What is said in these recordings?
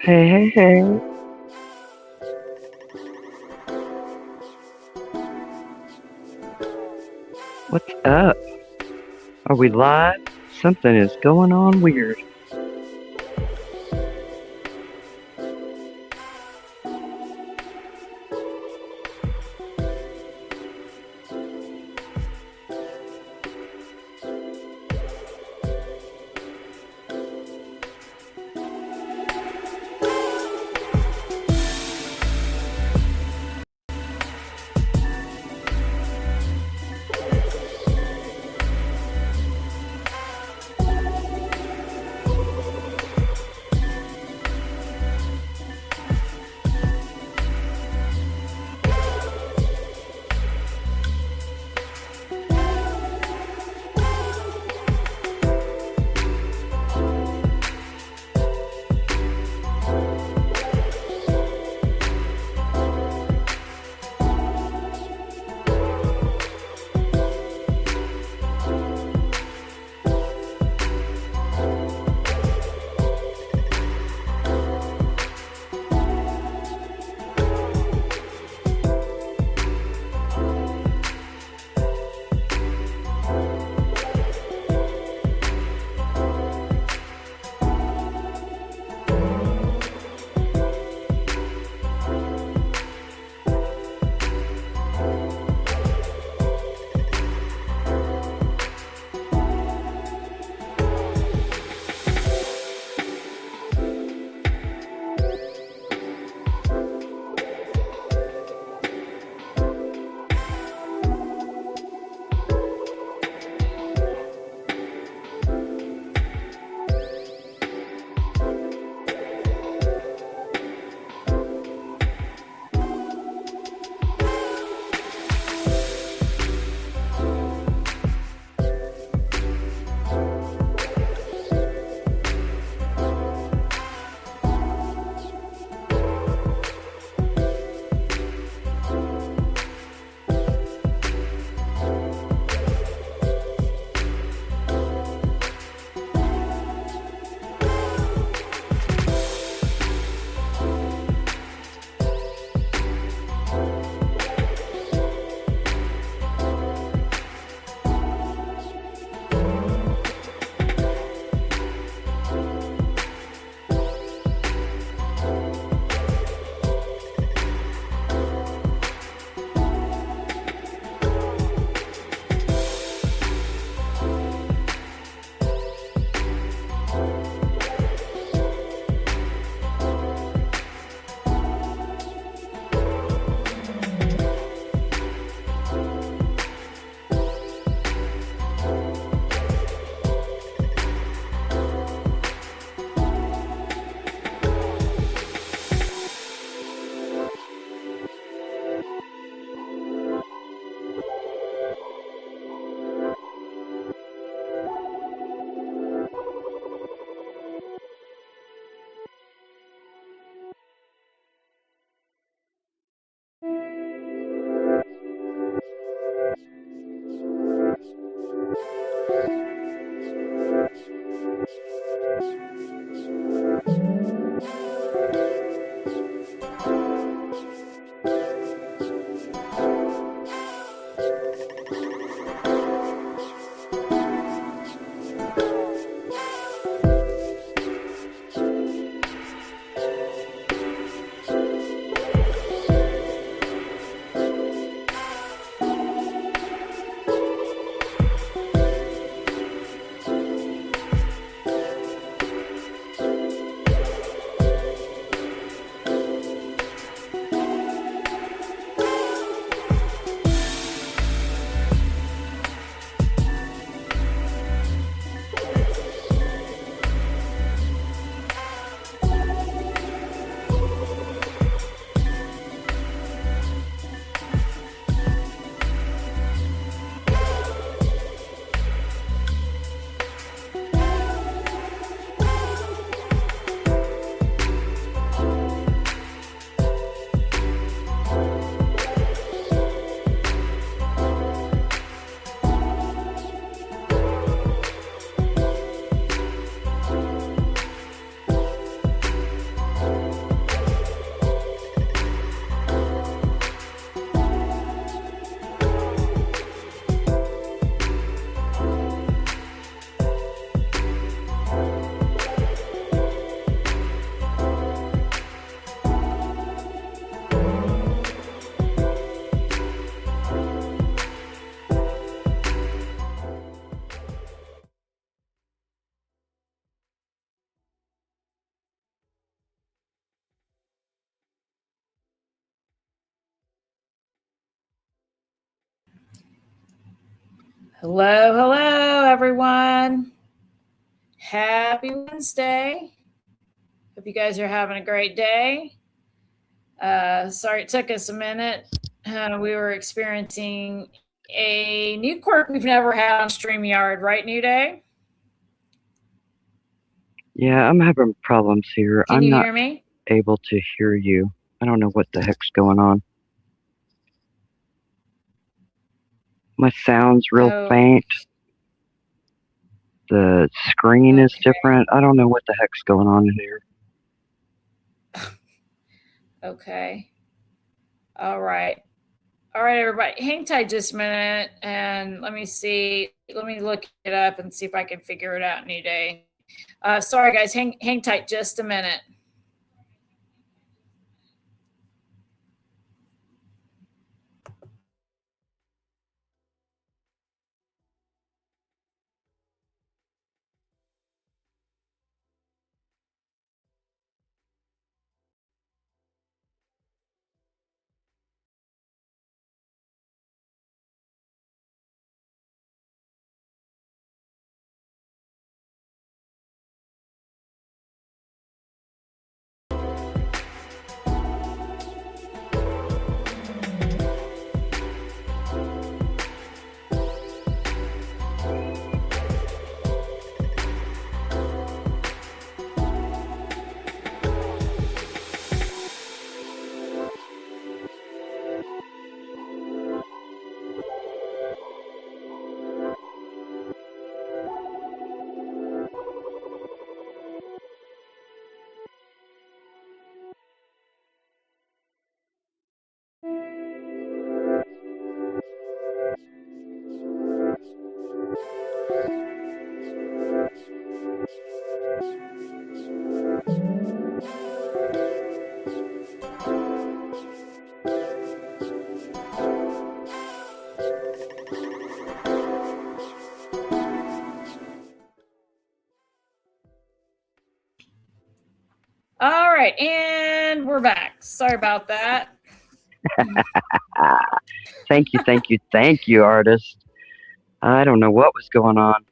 Hey, hey, hey. What's up? Are we live? Something is going on weird. Hello, hello, everyone. Happy Wednesday. Hope you guys are having a great day. Sorry it took us a minute. We were experiencing a new quirk we've never had on StreamYard, right, New Day? Yeah, I'm having problems here. Can I'm you not hear me? able to hear you. I don't know what the heck's going on. My sound's real Oh, faint. The screen is okay, different. I don't know what the heck's going on in here. okay. All right. All right, everybody. Hang tight just a minute and let me see. Let me look it up and see if I can figure it out, New Day. Sorry, guys. Hang tight just a minute. All right, and we're back. Sorry about that. Thank you, artist. I don't know what was going on.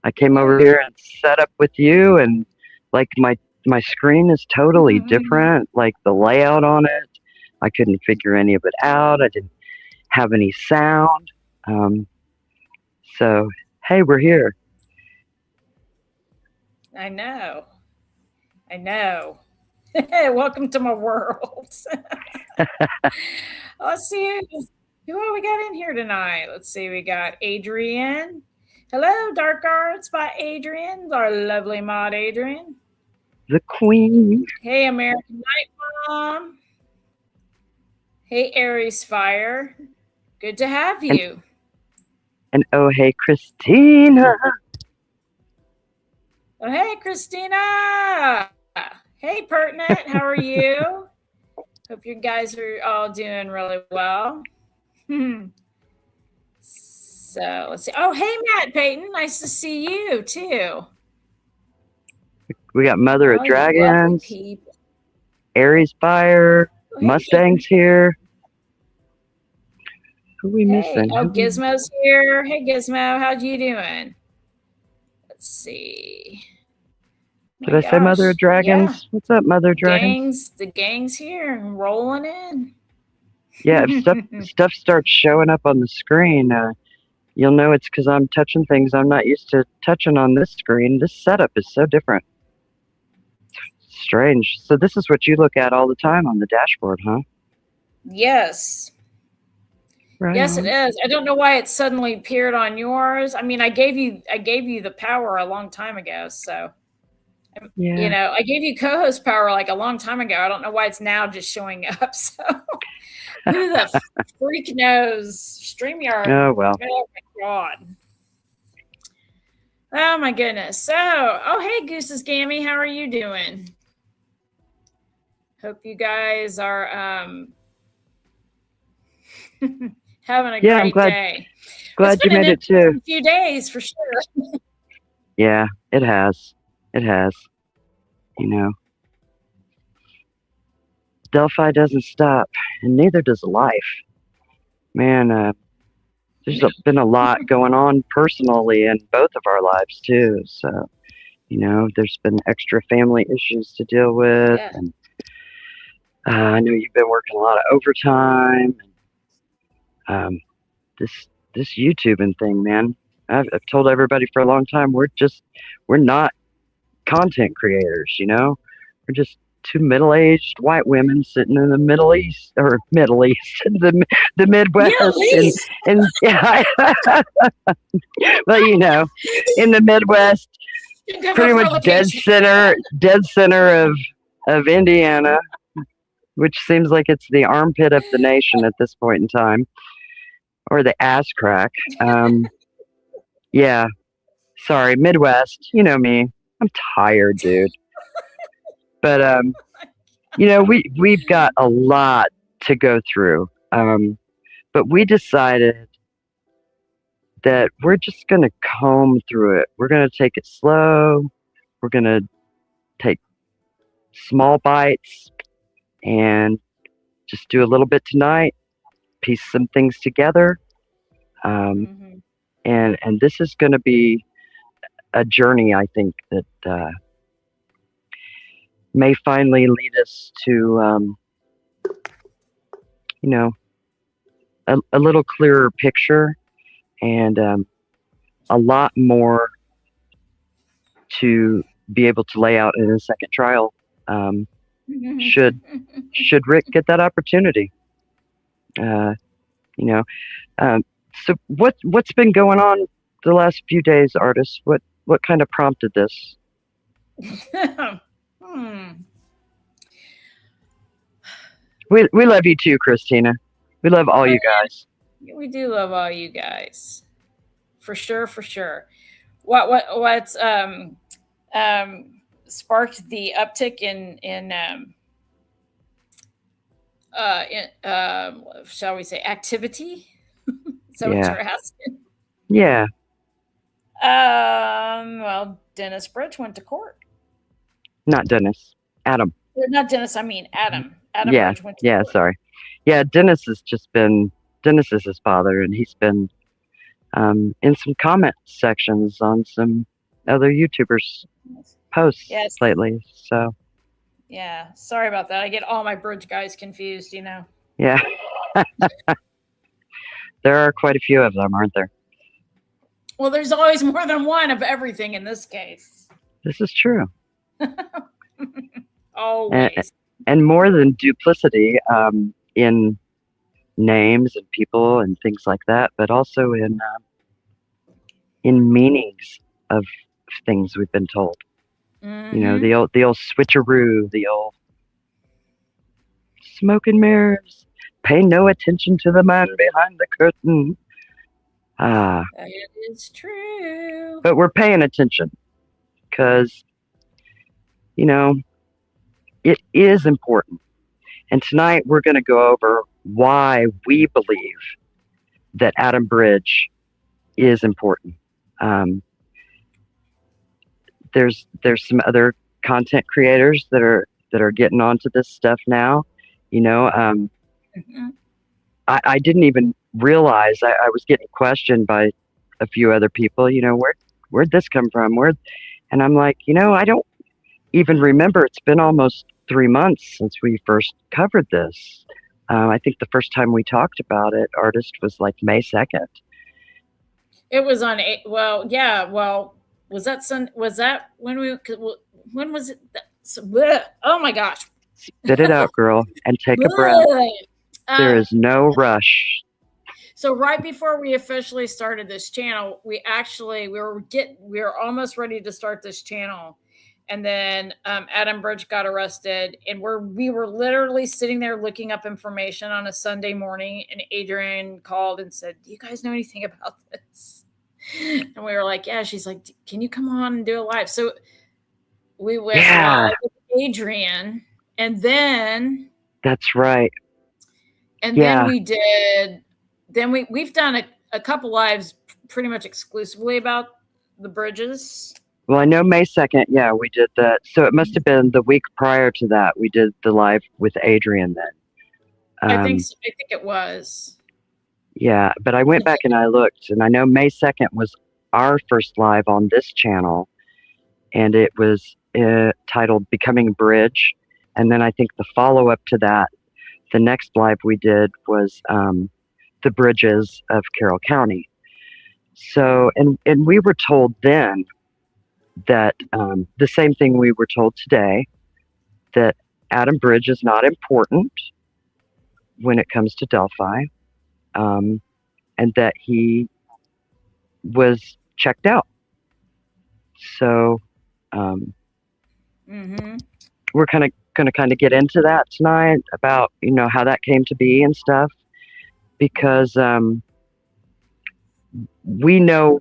I came over here and set up with you, and like my screen is totally different. Like the layout on it, I couldn't figure any of it out. I didn't have any sound. Um, so hey, we're here. I know. I know. Welcome to my world. Let's see who we got in here tonight. Let's see. We got Adrian. Hello, Dark Arts by Adrian, our lovely mod Adrian. The Queen. Hey, American Night Mom. Hey, Aries Fire. Good to have you. And oh, hey, Christina. Oh, hey, Christina. Hey, Pertinent. How are you? Hope you guys are all doing really well. So let's see. Oh, hey, Matt Payton. Nice to see you too. We got Mother of Dragons, Aries Fire, Mustangs here. Who are we missing? Oh, Gizmo's here. Hey, Gizmo. How you doing? Let's see. Did I say Mother of Dragons? Yeah. What's up, Mother of Dragons? The gang's here and rolling in. Yeah, if stuff starts showing up on the screen, you'll know it's because I'm touching things I'm not used to touching on this screen. This setup is so different. It's strange. So this is what you look at all the time on the dashboard, huh? Yes. Right yes, on. It is. I don't know why it suddenly appeared on yours. I mean, I gave you the power a long time ago, so yeah. You know, I gave you co-host power like a long time ago. I don't know why it's now just showing up. So who the freak knows? StreamYard. Oh well. Oh my god. Oh my goodness. So, oh hey Goose's Gammy, how are you doing? Hope you guys are having a great day. Glad you made it too. A few days for sure. Yeah, it has. It has. You know. Delphi doesn't stop, and neither does life. Man, been a lot going on personally in both of our lives too. So, there's been extra family issues to deal with, and I know you've been working a lot of overtime. And, this YouTubing thing, man. I've told everybody for a long time we're not content creators. We're just two middle-aged white women sitting in the Middle East, the Midwest, and yeah, but in the Midwest, pretty much dead center of Indiana, which seems like it's the armpit of the nation at this point in time, or the ass crack. Yeah, sorry, Midwest. You know me. I'm tired, dude. But we've got a lot to go through. But we decided that we're just gonna comb through it. We're gonna take it slow. We're gonna take small bites and just do a little bit tonight, piece some things together. And this is gonna be a journey, I think, that may finally lead us to, a little clearer picture and a lot more to be able to lay out in a second trial. Should Rick get that opportunity? So what's been going on the last few days, Artis? What kind of prompted this? We love you too, Christina. We love all you guys. We do love all you guys, for sure. What's sparked the uptick in shall we say activity? Is that what you're asking? Yeah. Well, Dennis Bridge went to court. Not Dennis. Adam. Not Dennis. I mean Adam. Adam yeah. Bridge went to court. Sorry. Yeah, Dennis is his father, and he's been in some comment sections on some other YouTubers' posts lately. So. Yeah. Sorry about that. I get all my Bridge guys confused, Yeah. There are quite a few of them, aren't there? Well, there's always more than one of everything in this case. This is true. Always. And more than duplicity in names and people and things like that, but also in meanings of things we've been told. The old switcheroo, the old smoke and mirrors. Pay no attention to the man behind the curtain. It is true. But we're paying attention because, it is important. And tonight we're going to go over why we believe that Adam Bridge is important. There's some other content creators that are getting onto this stuff now. I didn't even realize I was getting questioned by a few other people. Where'd this come from? And I'm like, I don't even remember. It's been almost 3 months since we first covered this. I think the first time we talked about it, Artist, was like May 2nd. It was on. Well, yeah. Well, was that when was it? Oh my gosh. Spit it out, girl, and take a breath. There is no rush. So right before we officially started this channel, we were almost ready to start this channel. And then Adam Bridge got arrested, and we were literally sitting there looking up information on a Sunday morning, and Adrian called and said, "Do you guys know anything about this?" And we were like, "Yeah." She's like, "Can you come on and do a live?" So we went live with Adrian, and then that's right. And then we did. Then we've done a couple lives pretty much exclusively about the Bridges. Well, I know May 2nd, we did that. So it must have been the week prior to that. We did the live with Adrian then. I think it was. Yeah, but I went back and I looked, and I know May 2nd was our first live on this channel, and it was titled Becoming Bridge. And then I think the follow-up to that, the next live we did was The Bridges of Carroll County. So, and we were told then that the same thing we were told today, that Adam Bridge is not important when it comes to Delphi, and that he was checked out. So we're going to get into that tonight about, how that came to be and stuff, because we know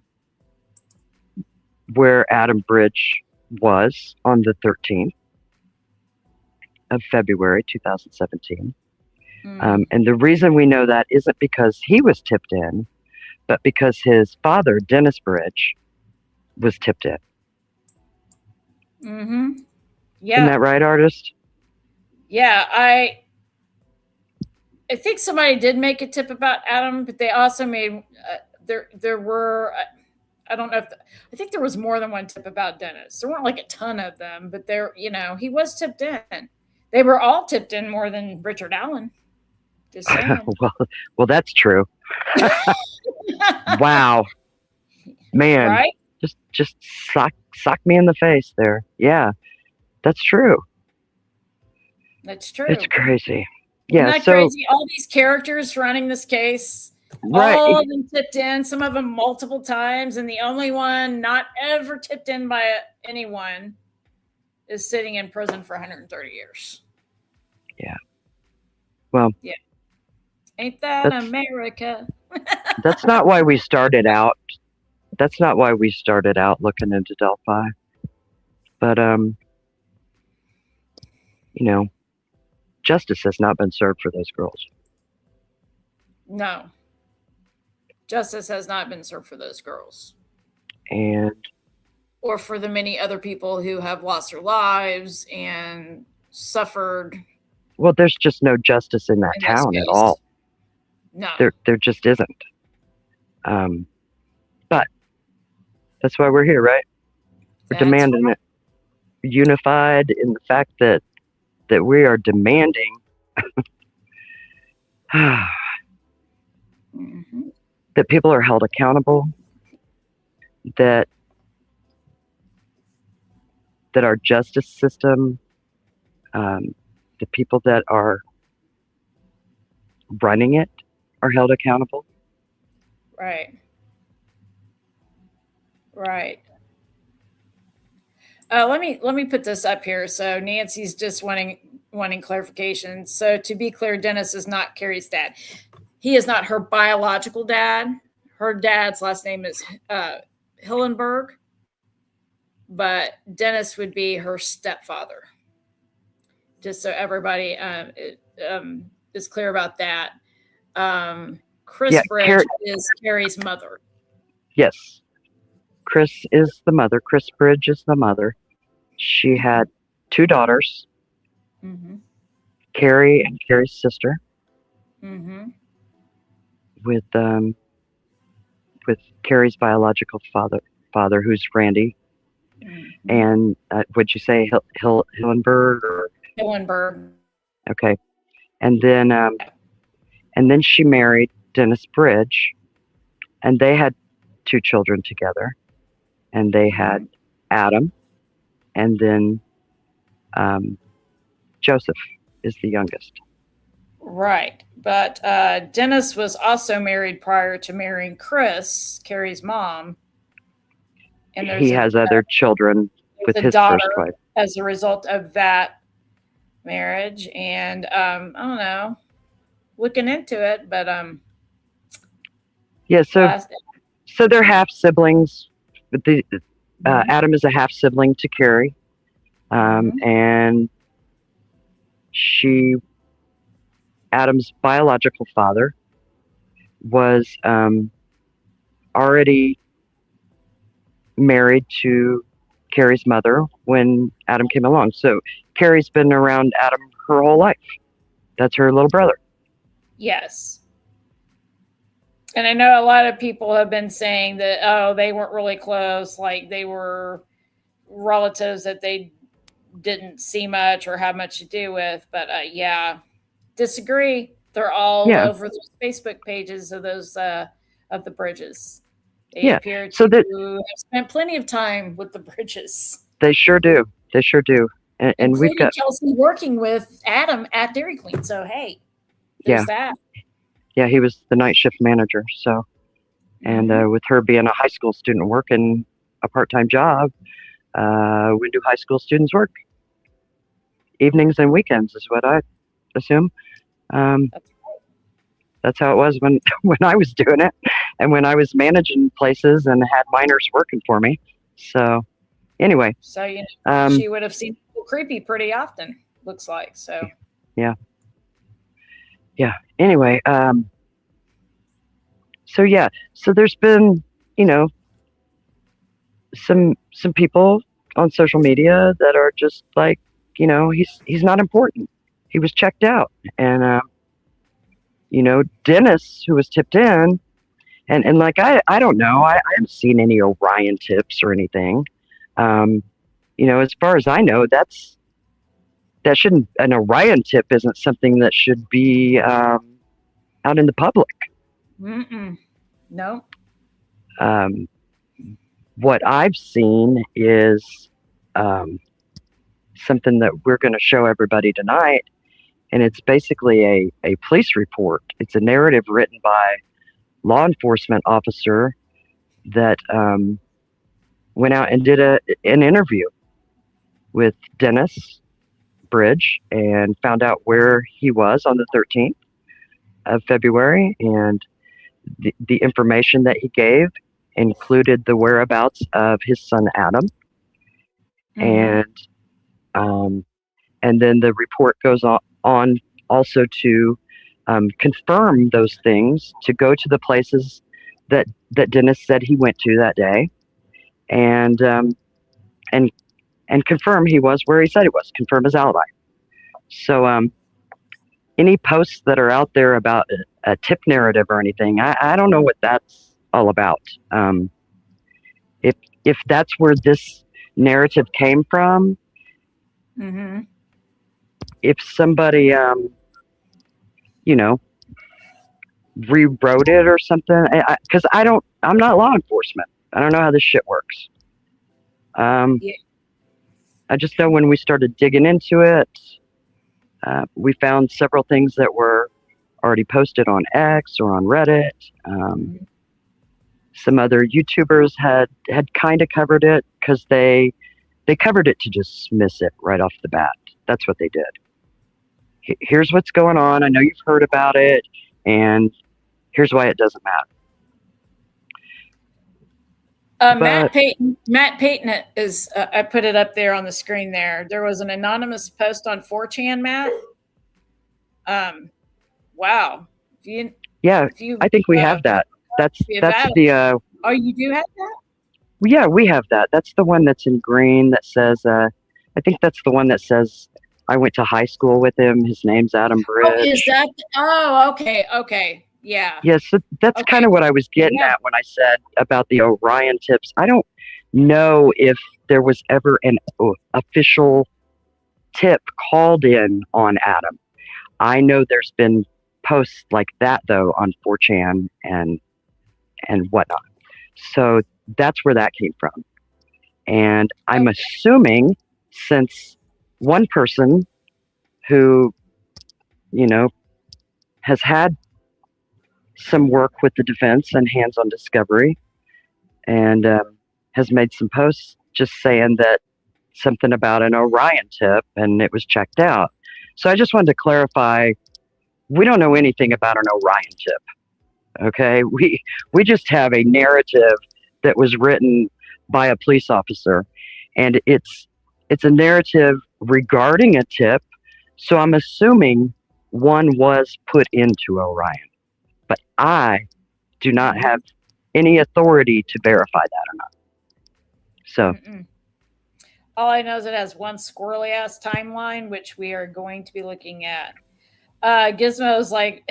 where Adam Bridge was on the 13th of February 2017. And the reason we know that isn't because he was tipped in, but because his father, Dennis Bridge, was tipped in. Yeah. Isn't that right, artist? Yeah, I think somebody did make a tip about Adam, but they also made there were I don't know if I think there was more than one tip about Dennis. There weren't like a ton of them, but there, he was tipped in. They were all tipped in more than Richard Allen. Just saying. well, that's true. Wow, man, right? Just sock me in the face there. Yeah, that's true. That's true. It's crazy. Yeah, Isn't that crazy? All these characters running this case. Right. All of them tipped in, some of them multiple times, and the only one not ever tipped in by anyone is sitting in prison for 130 years. Yeah. Well. Yeah. Ain't that America? That's not why we started out. That's not why we started out looking into Delphi. But justice has not been served for those girls. No. Justice has not been served for those girls. Or for the many other people who have lost their lives and suffered. Well, there's just no justice in that town at all. No. There just isn't. But that's why we're here, right? We're demanding it. Unified in the fact that we are demanding that people are held accountable, that our justice system, the people that are running it are held accountable. Right. Let me put this up here. So Nancy's just wanting clarification. So to be clear, Dennis is not Carrie's dad. He is not her biological dad. Her dad's last name is Hillenberg, but Dennis would be her stepfather. Just so everybody is clear about that. Chris Bridge is Carrie's mother. Yes. Chris is the mother. Chris Bridge is the mother. She had 2 daughters, Carrie and Carrie's sister, with Carrie's biological father, who's Randy, and would you say Hillenberg or Hillenberg? Okay, and then she married Dennis Bridge, and they had 2 children together. And they had Adam, and then Joseph is the youngest. Right. But Dennis was also married prior to marrying Chris, Carrie's mom. And he has other children with his first wife. As a result of that marriage. And I don't know, looking into it, but yeah, so they're half siblings. But Adam is a half sibling to Carrie, and Adam's biological father was already married to Carrie's mother when Adam came along. So Carrie's been around Adam her whole life. That's her little brother. Yes. And I know a lot of people have been saying that, oh, they weren't really close, like they were relatives that they didn't see much or have much to do with. But yeah, disagree. They're all Yeah. over the Facebook pages of those of the Bridges. They Yeah. appear So to that have spent plenty of time with the Bridges. they sure do. They sure do. And we've got Kelsey working with Adam at Dairy Queen. So hey, there's that. Yeah, he was the night shift manager. So, and with her being a high school student working a part-time job, when do high school students work? Evenings and weekends is what I assume. That's how it was when I was doing it, and when I was managing places and had minors working for me. So, anyway. So she would have seen people creepy pretty often. Looks like so. Yeah. Anyway, so yeah, so there's been, some people on social media that are just like, he's not important. He was checked out, and Dennis, who was tipped in, and like I don't know, I haven't seen any Orion tips or anything. As far as I know, that shouldn't, an Orion tip isn't something that should be out in the public. No. What I've seen is something that we're going to show everybody tonight, and it's basically a police report. It's a narrative written by law enforcement officer that went out and did an interview with Dennis Bridge and found out where he was on the 13th of February, and the information that he gave included the whereabouts of his son Adam, and then the report goes on also to confirm those things, to go to the places that Dennis said he went to that day, and confirm he was where he said he was, confirm his alibi. So any posts that are out there about a tip narrative or anything, I don't know what that's all about. If that's where this narrative came from, if somebody rewrote it or something, because I'm not law enforcement. I don't know how this shit works. I just know when we started digging into it, we found several things that were already posted on X or on Reddit. Some other YouTubers had kind of covered it because they covered it to dismiss it right off the bat. That's what they did. Here's what's going on. I know you've heard about it, and here's why it doesn't matter. Matt Payton is. I put it up there on the screen. There was an anonymous post on 4chan. Matt. Wow. I think we have that. That's the. Oh, you do have that? Yeah, we have that. That's the one that's in green that says. I think that's the one that says, I went to high school with him. His name's Adam Bridge. Oh, is that? Oh, okay. Yeah. Yes, so that's kind of what I was getting at when I said about the Orion tips. I don't know if there was ever an official tip called in on Adam. I know there's been posts like that though on 4chan and whatnot. So that's where that came from. And I'm assuming, since one person who, has had some work with the defense and hands-on discovery, and has made some posts just saying that something about an Orion tip, and it was checked out. So I just wanted to clarify, we don't know anything about an Orion tip. Okay, we just have a narrative that was written by a police officer, and it's a narrative regarding a tip. So I'm assuming one was put into Orion, but I do not have any authority to verify that or not. So all I know is it has one squirrely ass timeline, which we are going to be looking at. Gizmo's like,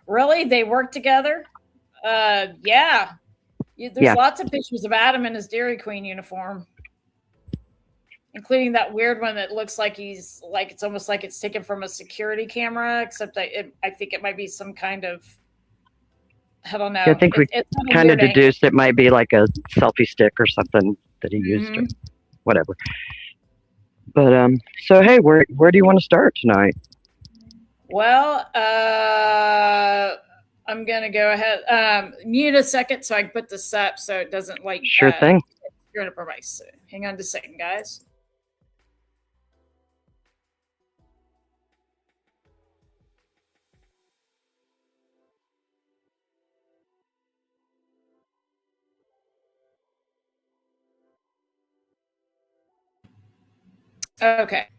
really? They work together? Yeah. There's lots of pictures of Adam in his Dairy Queen uniform, including that weird one that looks like it's almost like it's taken from a security camera, except I think it might be some kind of, I don't know. I think we kind of deduced it might be like a selfie stick or something that he used, or whatever. But so hey, where do you want to start tonight? Well, I'm gonna go ahead. Mute a second so I can put this up so it doesn't Sure thing. You're in a device. So hang on just a second, guys. Okay.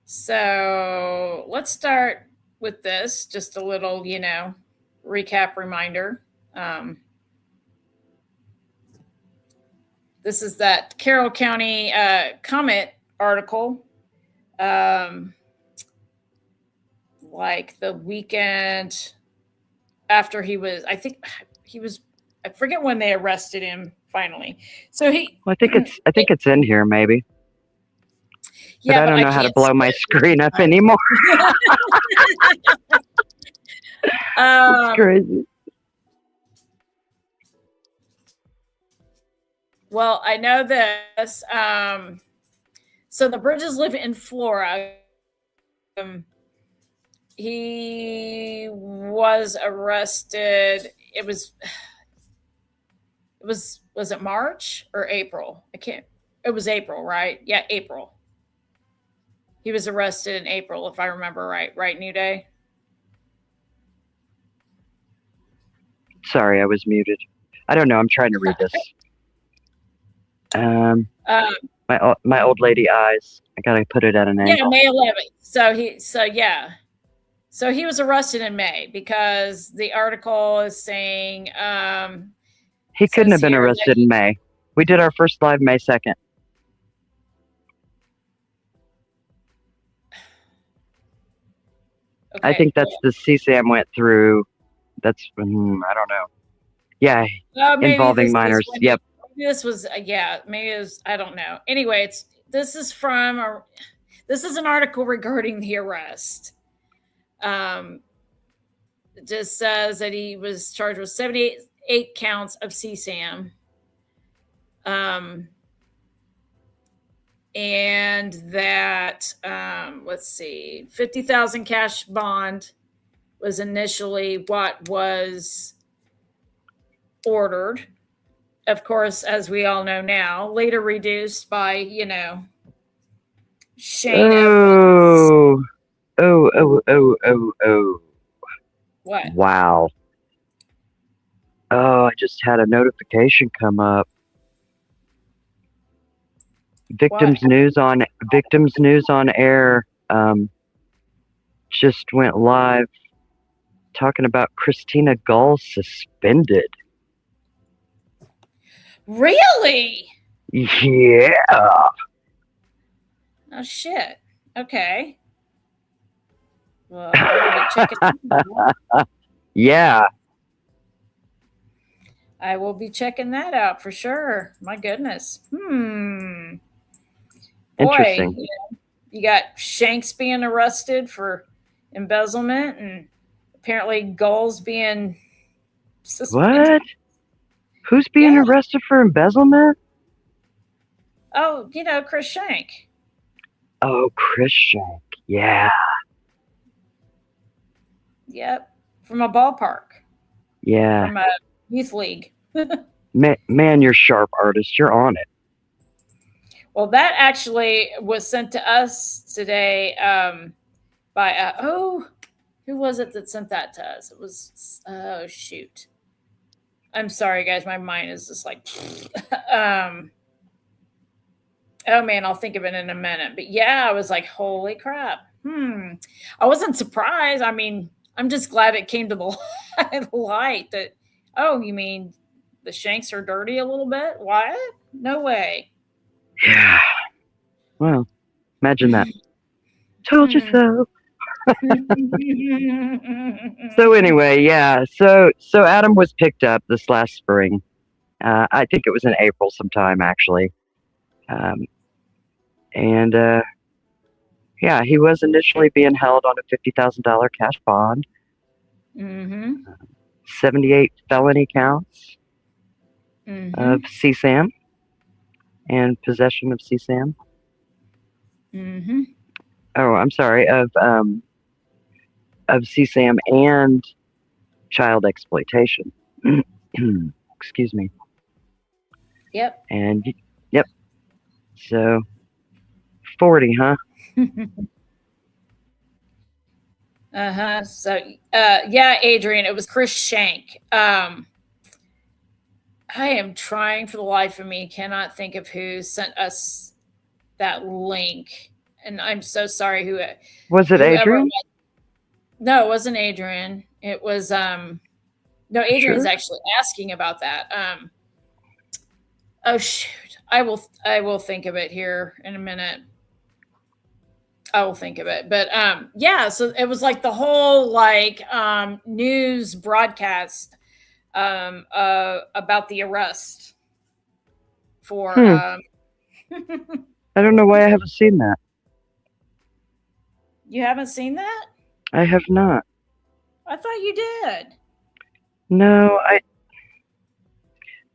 So let's start with this. Just a little, recap reminder. This is that Carroll County Comet article. Like the weekend after I forget when they arrested him finally. So I think it's in here maybe. Yeah, but I don't know how to blow my screen up anymore. It's crazy. Well, I know this. So the Bridges live in Florida. He was arrested. It was it March or April? It was April, right? Yeah, April. He was arrested in April, if I remember right. Right, New Day? Sorry, I was muted. I don't know. I'm trying to read this. My old lady eyes. I gotta put it at an angle. Yeah, May 11th. So he was arrested in May because the article is saying he couldn't have been arrested in May. We did our first live May 2nd. Okay. I think that's the CSAM went through. That's I don't know. Yeah, involving minors. Yep. This was maybe it was, I don't know. Anyway, this is an article regarding the arrest. It just says that he was charged with 78 counts of CSAM. And that let's see, 50,000 cash bond was initially what was ordered. Of course, as we all know now, later reduced by, Shane. Oh. What? Wow. Oh, I just had a notification come up. Victims News on Air just went live talking about Christina Gull suspended. Really? Yeah. Oh shit. Okay. Well, I'll be checking that. Yeah. I will be checking that out for sure. My goodness. Interesting. Boy, you got Shanks being arrested for embezzlement and apparently Gull's being suspended. What? Who's being arrested for embezzlement? Oh, Chris Shank. Oh, Chris Shank. Yeah. Yep. From a ballpark. Yeah. From a youth league. Man, you're sharp, artist. You're on it. Well, that actually was sent to us today by who was it that sent that to us? It was shoot. I'm sorry, guys. My mind is just like oh man, I'll think of it in a minute. But yeah, I was like, holy crap. I wasn't surprised. I mean, I'm just glad it came to the light that, oh, you mean the Shanks are dirty a little bit? What? No way. Yeah. Well, imagine that. Told you so. So anyway, yeah. So Adam was picked up this last spring. I think it was in April sometime, actually. And yeah, he was initially being held on a $50,000 cash bond. 78 felony counts of CSAM and possession of CSAM. Oh, I'm sorry, of CSAM and child exploitation. Excuse me. Yep. And yep. So 40, huh? So yeah, Adrian, it was Chris Shank. I am trying for the life of me, cannot think of who sent us that link. And I'm so sorry who was it. Adrian? No, it wasn't Adrian. It was no, Adrian's actually asking about that. Oh shoot. I will think of it here in a minute. I will think of it. But yeah, so it was like the whole like news broadcast about the arrest for I don't know why I haven't seen that. You haven't seen that? I have not. I thought you did. No,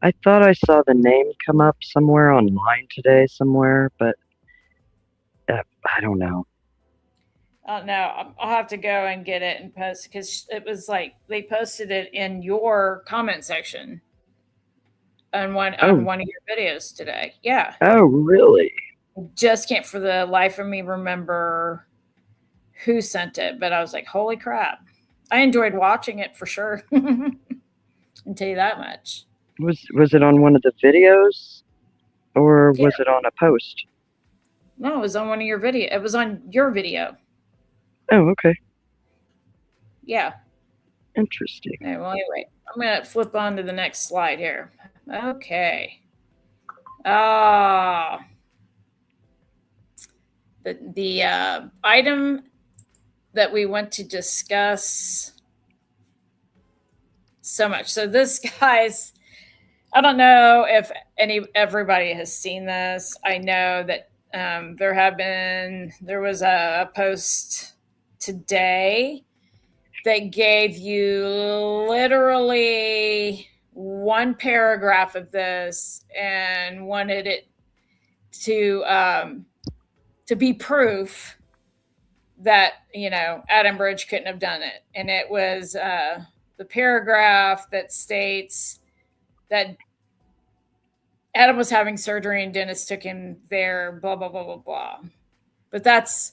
I thought I saw the name come up somewhere online today somewhere, but I don't know. No, I'll have to go and get it and post, because it was like they posted it in your comment section on one of your videos today. Yeah. Oh, really? Just can't for the life of me remember who sent it, but I was like, holy crap. I enjoyed watching it for sure. I'll tell you that much. Was it on one of the videos, or was it on a post? No, it was on one of your video. It was on your video. Oh, okay. Yeah. Interesting. Okay, well, anyway, I'm going to flip on to the next slide here. Okay. The item that we want to discuss so much. So this, guys, I don't know if everybody has seen this. I know that there was a post today that gave you literally one paragraph of this and wanted it to be proof that, Adam Bridge couldn't have done it. And it was the paragraph that states that Adam was having surgery and Dennis took him there, blah, blah, blah, blah, blah. But that's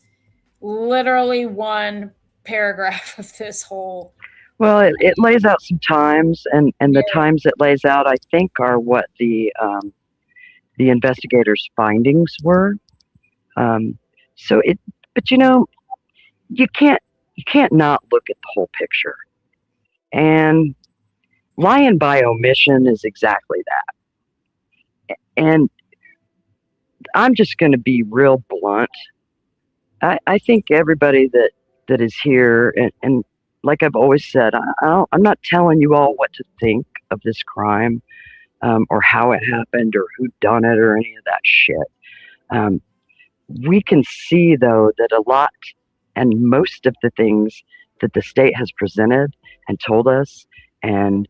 literally one paragraph of this whole. Well, it lays out some times, and the times it lays out, I think, are what the investigators' findings were. But you can't not look at the whole picture. And lying by omission is exactly that. And I'm just going to be real blunt. I think everybody that is here, and like I've always said, I'm not telling you all what to think of this crime, or how it happened, or who done it, or any of that shit. We can see, though, that a lot and most of the things that the state has presented and told us and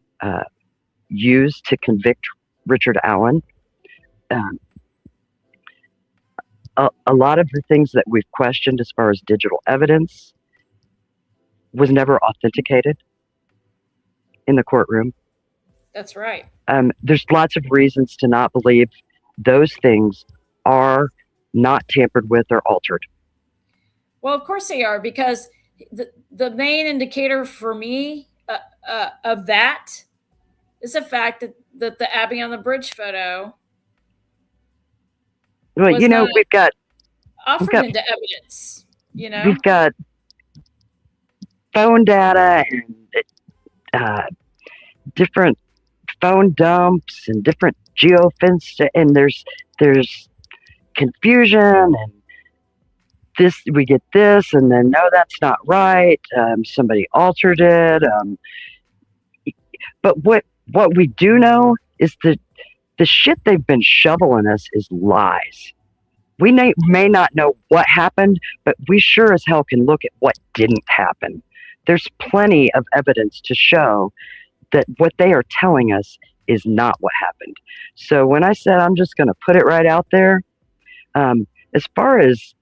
used to convict Richard Allen, a lot of the things that we've questioned as far as digital evidence was never authenticated in the courtroom. That's right. There's lots of reasons to not believe those things are not tampered with or altered. Well, of course they are, because the main indicator for me of that is the fact that the Abby on the Bridge photo. Well, we've got offered into evidence. We've got phone data and different phone dumps and different geofence, and there's confusion, and we get this, and then no, that's not right. Somebody altered it. But what we do know is that the shit they've been shoveling us is lies. We may not know what happened, but we sure as hell can look at what didn't happen. There's plenty of evidence to show that what they are telling us is not what happened. So when I said I'm just going to put it right out there, as far as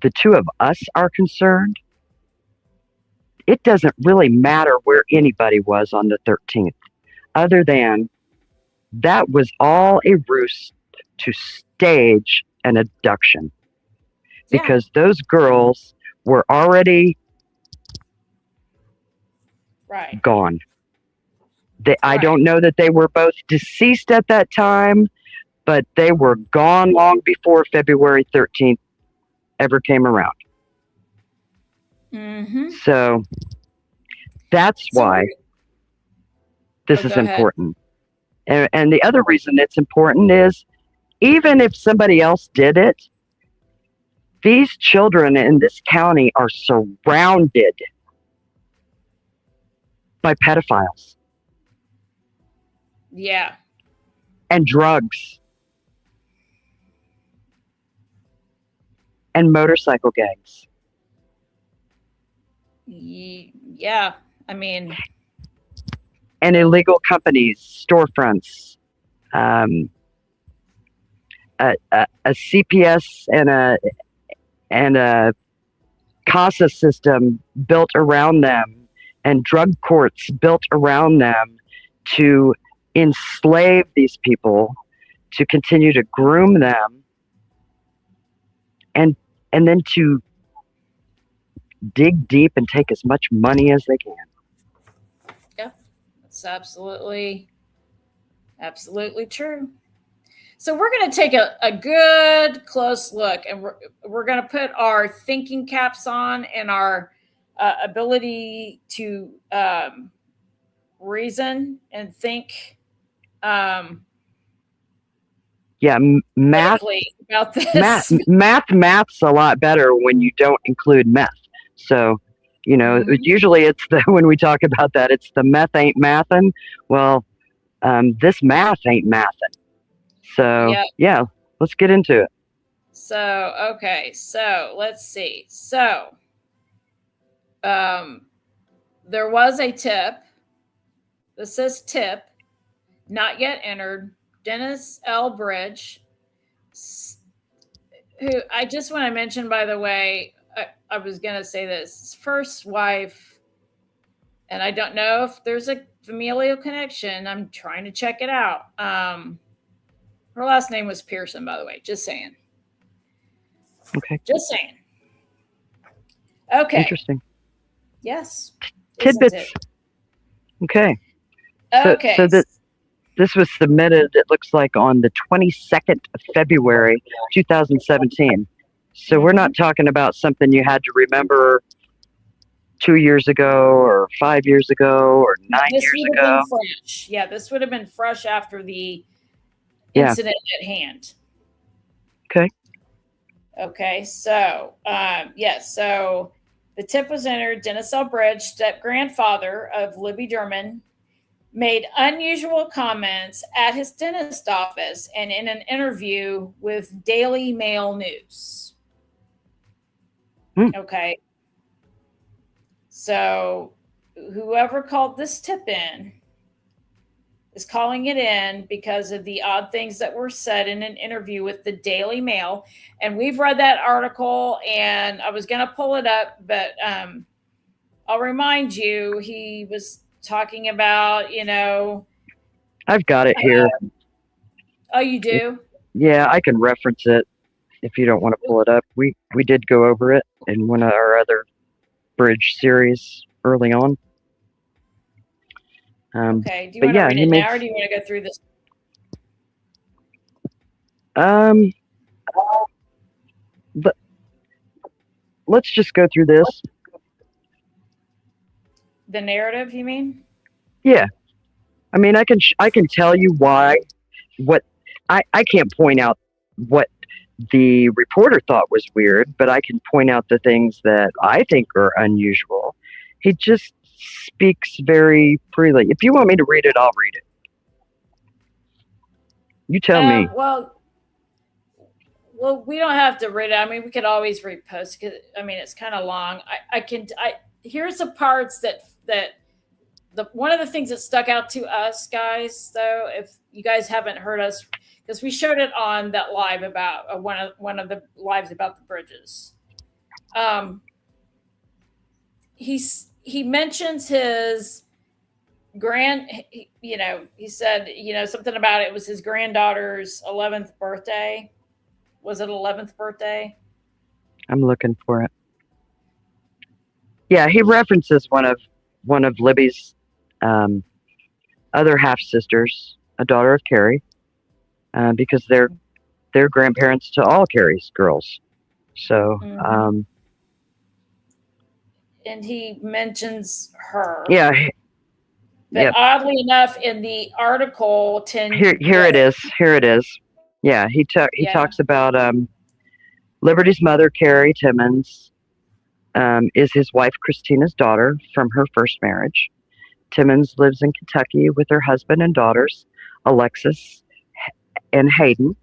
the two of us are concerned, it doesn't really matter where anybody was on the 13th, other than that was all a ruse to stage an abduction. Because those girls were already gone. I don't know that they were both deceased at that time, but they were gone long before February 13th ever came around. Mm-hmm. So that's why this is important. And the other reason it's important is, even if somebody else did it, these children in this county are surrounded by pedophiles. Yeah. And drugs. And motorcycle gangs. Yeah. I mean... And illegal companies, storefronts, a CPS and a CASA system built around them, and drug courts built around them to enslave these people, to continue to groom them, and then to dig deep and take as much money as they can. It's absolutely true. So we're going to take a good close look, and we're going to put our thinking caps on and our ability to reason and think. Math about this. Math's a lot better when you don't include meth. So, usually it's when we talk about that, it's the meth ain't mathin'. Well, this math ain't mathin'. So, yeah, let's get into it. So, okay. So, let's see. So, there was a tip. This says tip, not yet entered. Dennis L. Bridge, who I just want to mention, by the way, I was going to say this, his first wife, and I don't know if there's a familial connection. I'm trying to check it out. Her last name was Pearson, by the way. Just saying. Okay. Just saying. Okay. Interesting. Yes. Tidbits. Okay. Okay. So this was submitted, it looks like, on the 22nd of February, 2017. So we're not talking about something you had to remember 2 years ago or 5 years ago or 9 years ago. Fresh. Yeah, this would have been fresh after the incident at hand. Okay. Okay, so, so the tip was entered. Dennis L. Bridge, step-grandfather of Libby Durman, made unusual comments at his dentist office and in an interview with Daily Mail News. Okay. So whoever called this tip in is calling it in because of the odd things that were said in an interview with the Daily Mail. And we've read that article, and I was going to pull it up, but I'll remind you, he was talking about, I've got it here. Oh, you do? Yeah, I can reference it if you don't want to pull it up. We did go over it in one of our other Bridge series early on. Okay. Do you want to read it now, or do you want to go through this? But let's just go through this. The narrative, you mean? Yeah. I mean, I can tell you why. What I can't point out what the reporter thought was weird, but I can point out the things that I think are unusual. He just speaks very freely. If you want me to read it, I'll read it. You tell me. Well, we don't have to read it. I mean, we could always repost because I mean it's kind of long. Here's the parts that one of the things that stuck out to us guys, though, if you guys haven't heard us, because we showed it on that live about one of the lives about the bridges. He mentions his he said, something about it was his granddaughter's 11th birthday. Was it 11th birthday? I'm looking for it. Yeah, he references one of Libby's other half sisters, a daughter of Carrie, because they're grandparents to all Carrie's girls. So, and he mentions her. Yeah. But oddly enough, in the article, here it is. Here it is. Yeah, he talks about Liberty's mother, Carrie Timmons, is his wife Christina's daughter from her first marriage. Timmons lives in Kentucky with her husband and daughters, Alexis and Hayden.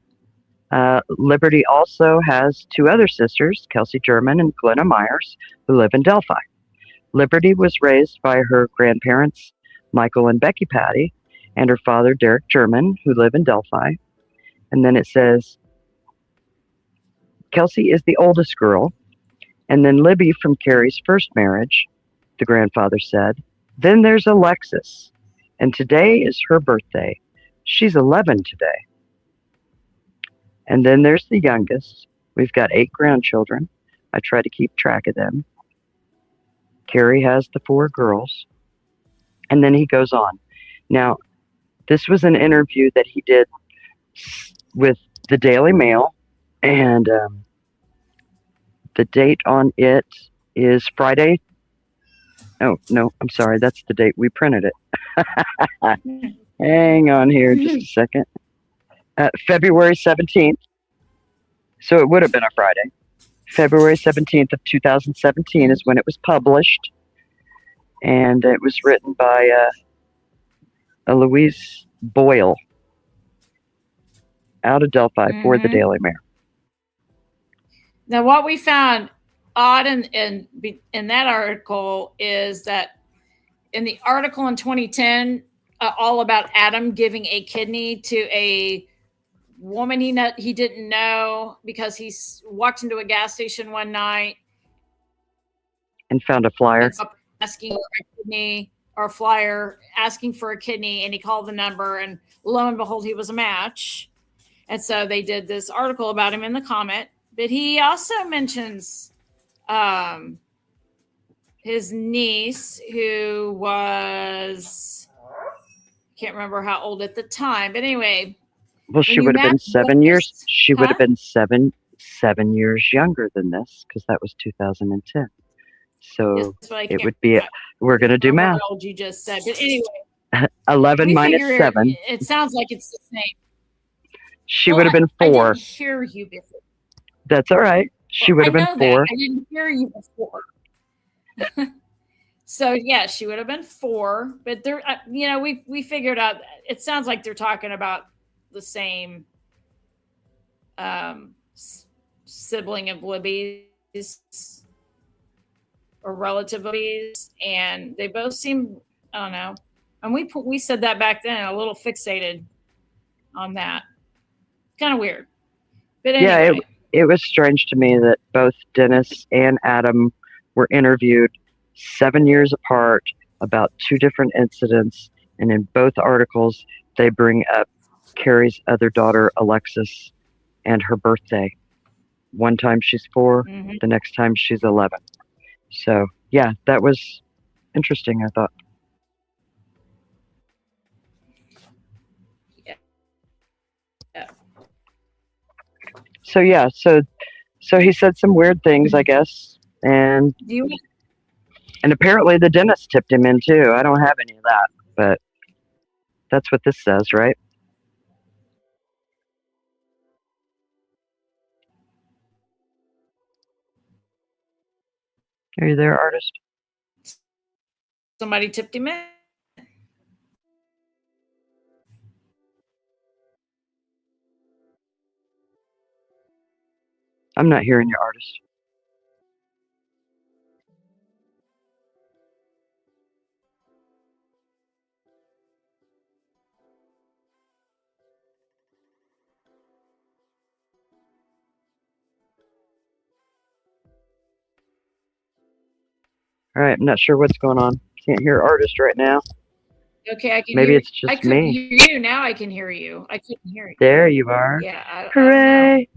Liberty also has two other sisters, Kelsey German and Glenna Myers, who live in Delphi. Liberty was raised by her grandparents, Michael and Becky Patty, and her father, Derek German, who live in Delphi. And then it says, Kelsey is the oldest girl. And then Libby from Carrie's first marriage, the grandfather said. Then there's Alexis. And today is her birthday. She's 11 today. And then there's the youngest. We've got 8 grandchildren. I try to keep track of them. Carrie has the 4 girls. And then he goes on. Now, this was an interview that he did with the Daily Mail, and the date on it is Friday. Oh, no, I'm sorry. That's the date we printed it. Hang on here just a second. February 17th. So it would have been a Friday. February 17th of 2017 is when it was published. And it was written by Louise Boyle out of Delphi for the Daily Mail. Now, what we found odd in that article is that in the article in 2010, all about Adam giving a kidney to a woman he didn't know because he walked into a gas station one night and found a flyer asking for a kidney, or a flyer asking for a kidney, and he called the number, and lo and behold, he was a match. And so they did this article about him in the comment. But he also mentions his niece, who was, can't remember how old at the time, but anyway. Well, she would have been 7 years. She would have been seven years younger than this, because that was 2010. So it would be. We're going to do math. How old you just said, but anyway. 11 minus 7. It sounds like it's the same. She would have been 4. I didn't hear you before. That's all right. She would have been 4. I didn't hear you before. So yeah, she would have been 4. But there, we figured out. It sounds like they're talking about the same sibling of Libby's or relative of Libby's, and they both seem, I don't know. And we said that back then, a little fixated on that. Kind of weird. But anyway. Yeah, it was strange to me that both Dennis and Adam were interviewed 7 years apart about 2 different incidents, and in both articles they bring up Carrie's other daughter, Alexis, and her birthday. One time she's 4, the next time she's 11. So, yeah, that was interesting, I thought. Yeah. So, yeah, so he said some weird things, I guess, and apparently the dentist tipped him in, too. I don't have any of that, but that's what this says, right? Are you there, artist? Somebody tipped him in. I'm not hearing you, artist. All right, I'm not sure what's going on. Can't hear artist right now. Okay, I can Maybe hear it's just I couldn't me. hear you. Now I can hear you. I couldn't hear you. There you are. Yeah. Hooray!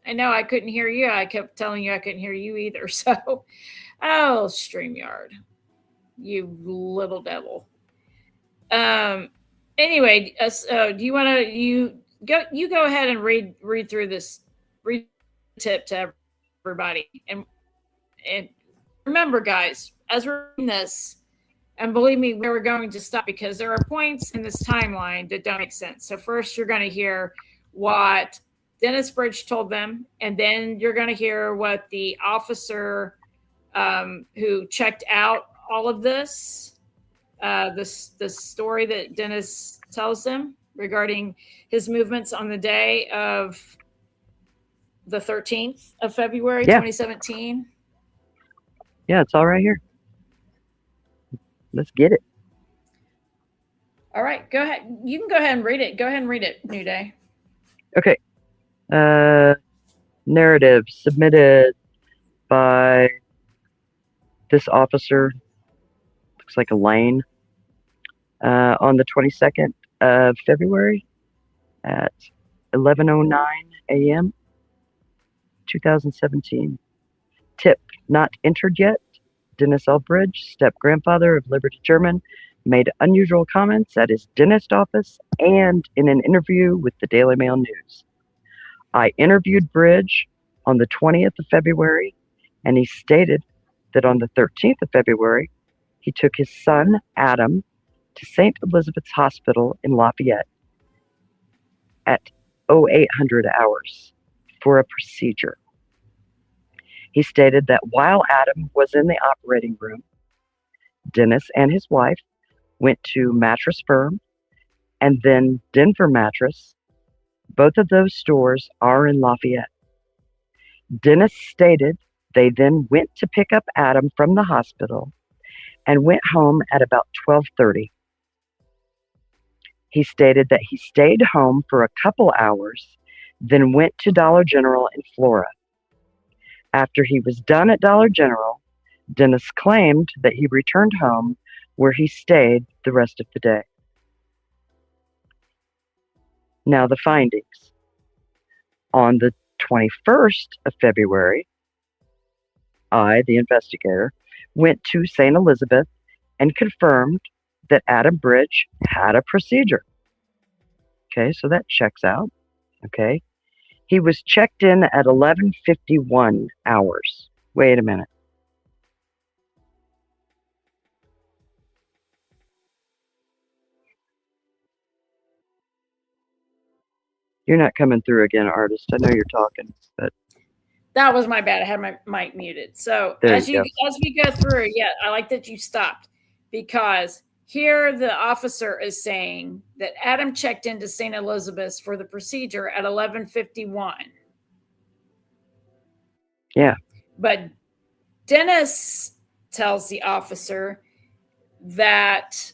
I know I couldn't hear you. I kept telling you I couldn't hear you either. So, oh, StreamYard, you little devil. Anyway, do you want to go ahead and read through this tip to everybody, and remember, guys, as we're reading this, and believe me, we're going to stop because there are points in this timeline that don't make sense. So first, you're going to hear what Dennis Bridge told them, and then you're going to hear what the officer who checked out all of this, the story that Dennis tells them regarding his movements on the day of the 13th of February, 2017. Yeah, it's all right here. Let's get it. All right, go ahead. You can go ahead and read it. Go ahead and read it, New Day. Okay. Narrative submitted by this officer, looks like Elaine, on the 22nd of February at 11:09 a.m. 2017. Tip, not entered yet. Dennis L. Bridge, step-grandfather of Liberty German, made unusual comments at his dentist office and in an interview with the Daily Mail News. I interviewed Bridge on the 20th of February, and he stated that on the 13th of February, he took his son, Adam, to St. Elizabeth's Hospital in Lafayette at 0800 hours for a procedure. He stated that while Adam was in the operating room, Dennis and his wife went to Mattress Firm and then Denver Mattress. Both of those stores are in Lafayette. Dennis stated they then went to pick up Adam from the hospital and went home at about 12:30. He stated that he stayed home for a couple hours, then went to Dollar General in Flora. After he was done at Dollar General, Dennis claimed that he returned home where he stayed the rest of the day. Now the findings. On the 21st of February, I, the investigator, went to St. Elizabeth and confirmed that Adam Bridge had a procedure. Okay, so that checks out. Okay. He was checked in at 11:51 hours. Wait a minute. You're not coming through again, artist. I know you're talking, but that was my bad. I had my mic muted. So as we go through, yeah, I like that you stopped, because here the officer is saying that Adam checked into St. Elizabeth's for the procedure at 11:51. Yeah. But Dennis tells the officer that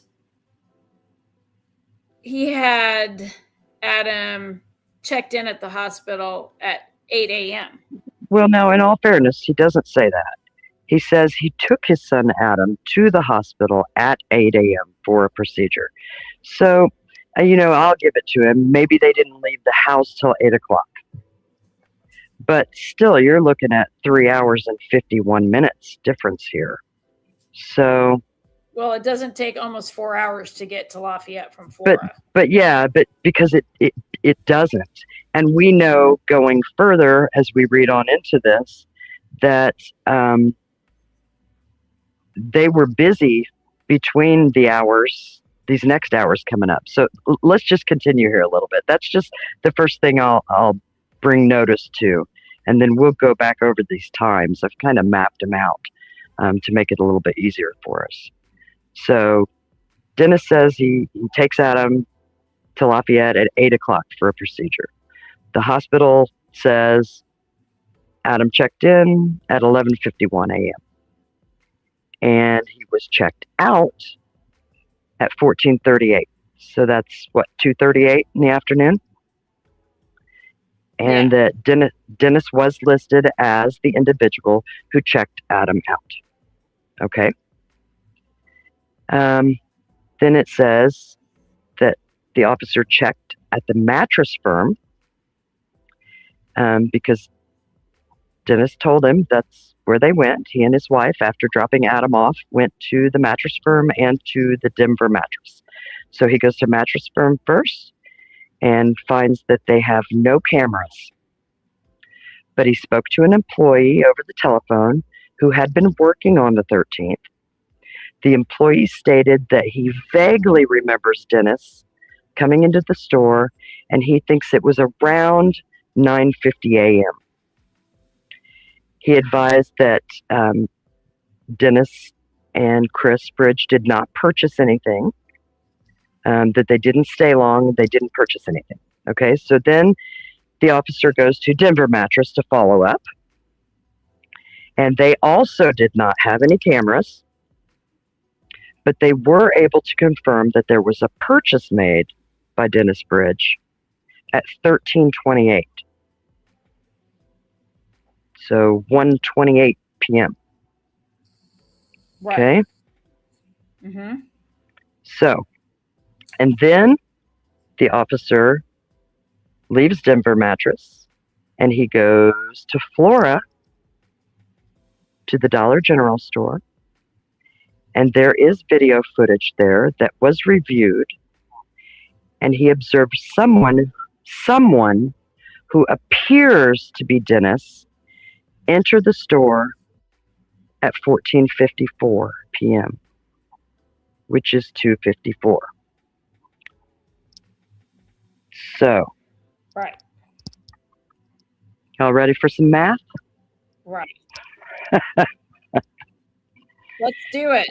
he had Adam checked in at the hospital at 8 a.m. Well, now, in all fairness, he doesn't say that. He says he took his son Adam to the hospital at 8 a.m. for a procedure. So, I'll give it to him. Maybe they didn't leave the house till 8 o'clock. But still, you're looking at 3 hours and 51 minutes difference here. So. Well, it doesn't take almost 4 hours to get to Lafayette from Flora. But because it doesn't. And we know going further as we read on into this that they were busy between the hours, these next hours coming up. So let's just continue here a little bit. That's just the first thing I'll bring notice to. and then we'll go back over these times. I've kind of mapped them out to make it a little bit easier for us. So Dennis says he takes Adam to Lafayette at 8 o'clock for a procedure. The hospital says Adam checked in at 11:51 a.m. and he was checked out at 14:38. So that's what, 2:38 in the afternoon? And that Dennis was listed as the individual who checked Adam out. Okay. Then it says that the officer checked at the mattress firm because Dennis told him that's where they went. He and his wife, after dropping Adam off, went to the mattress firm and to the Denver mattress. So he goes to mattress firm first and finds that they have no cameras. But he spoke to an employee over the telephone who had been working on the 13th. The employee stated that he vaguely remembers Dennis coming into the store, and he thinks it was around 9:50 a.m. He advised that Dennis and Chris Bridge did not purchase anything, that they didn't stay long, they didn't purchase anything. Okay, so then the officer goes to Denver Mattress to follow up, and they also did not have any cameras, but they were able to confirm that there was a purchase made by Dennis Bridge at 13:28. So 1:28 p.m. Right. Okay. Mm-hmm. So, and then the officer leaves Denver Mattress and he goes to Flora, to the Dollar General store. And there is video footage there that was reviewed. And he observed someone who appears to be Dennis enter the store at 14:54 p.m., which is 2:54. So, right. Y'all ready for some math? Right. Let's do it.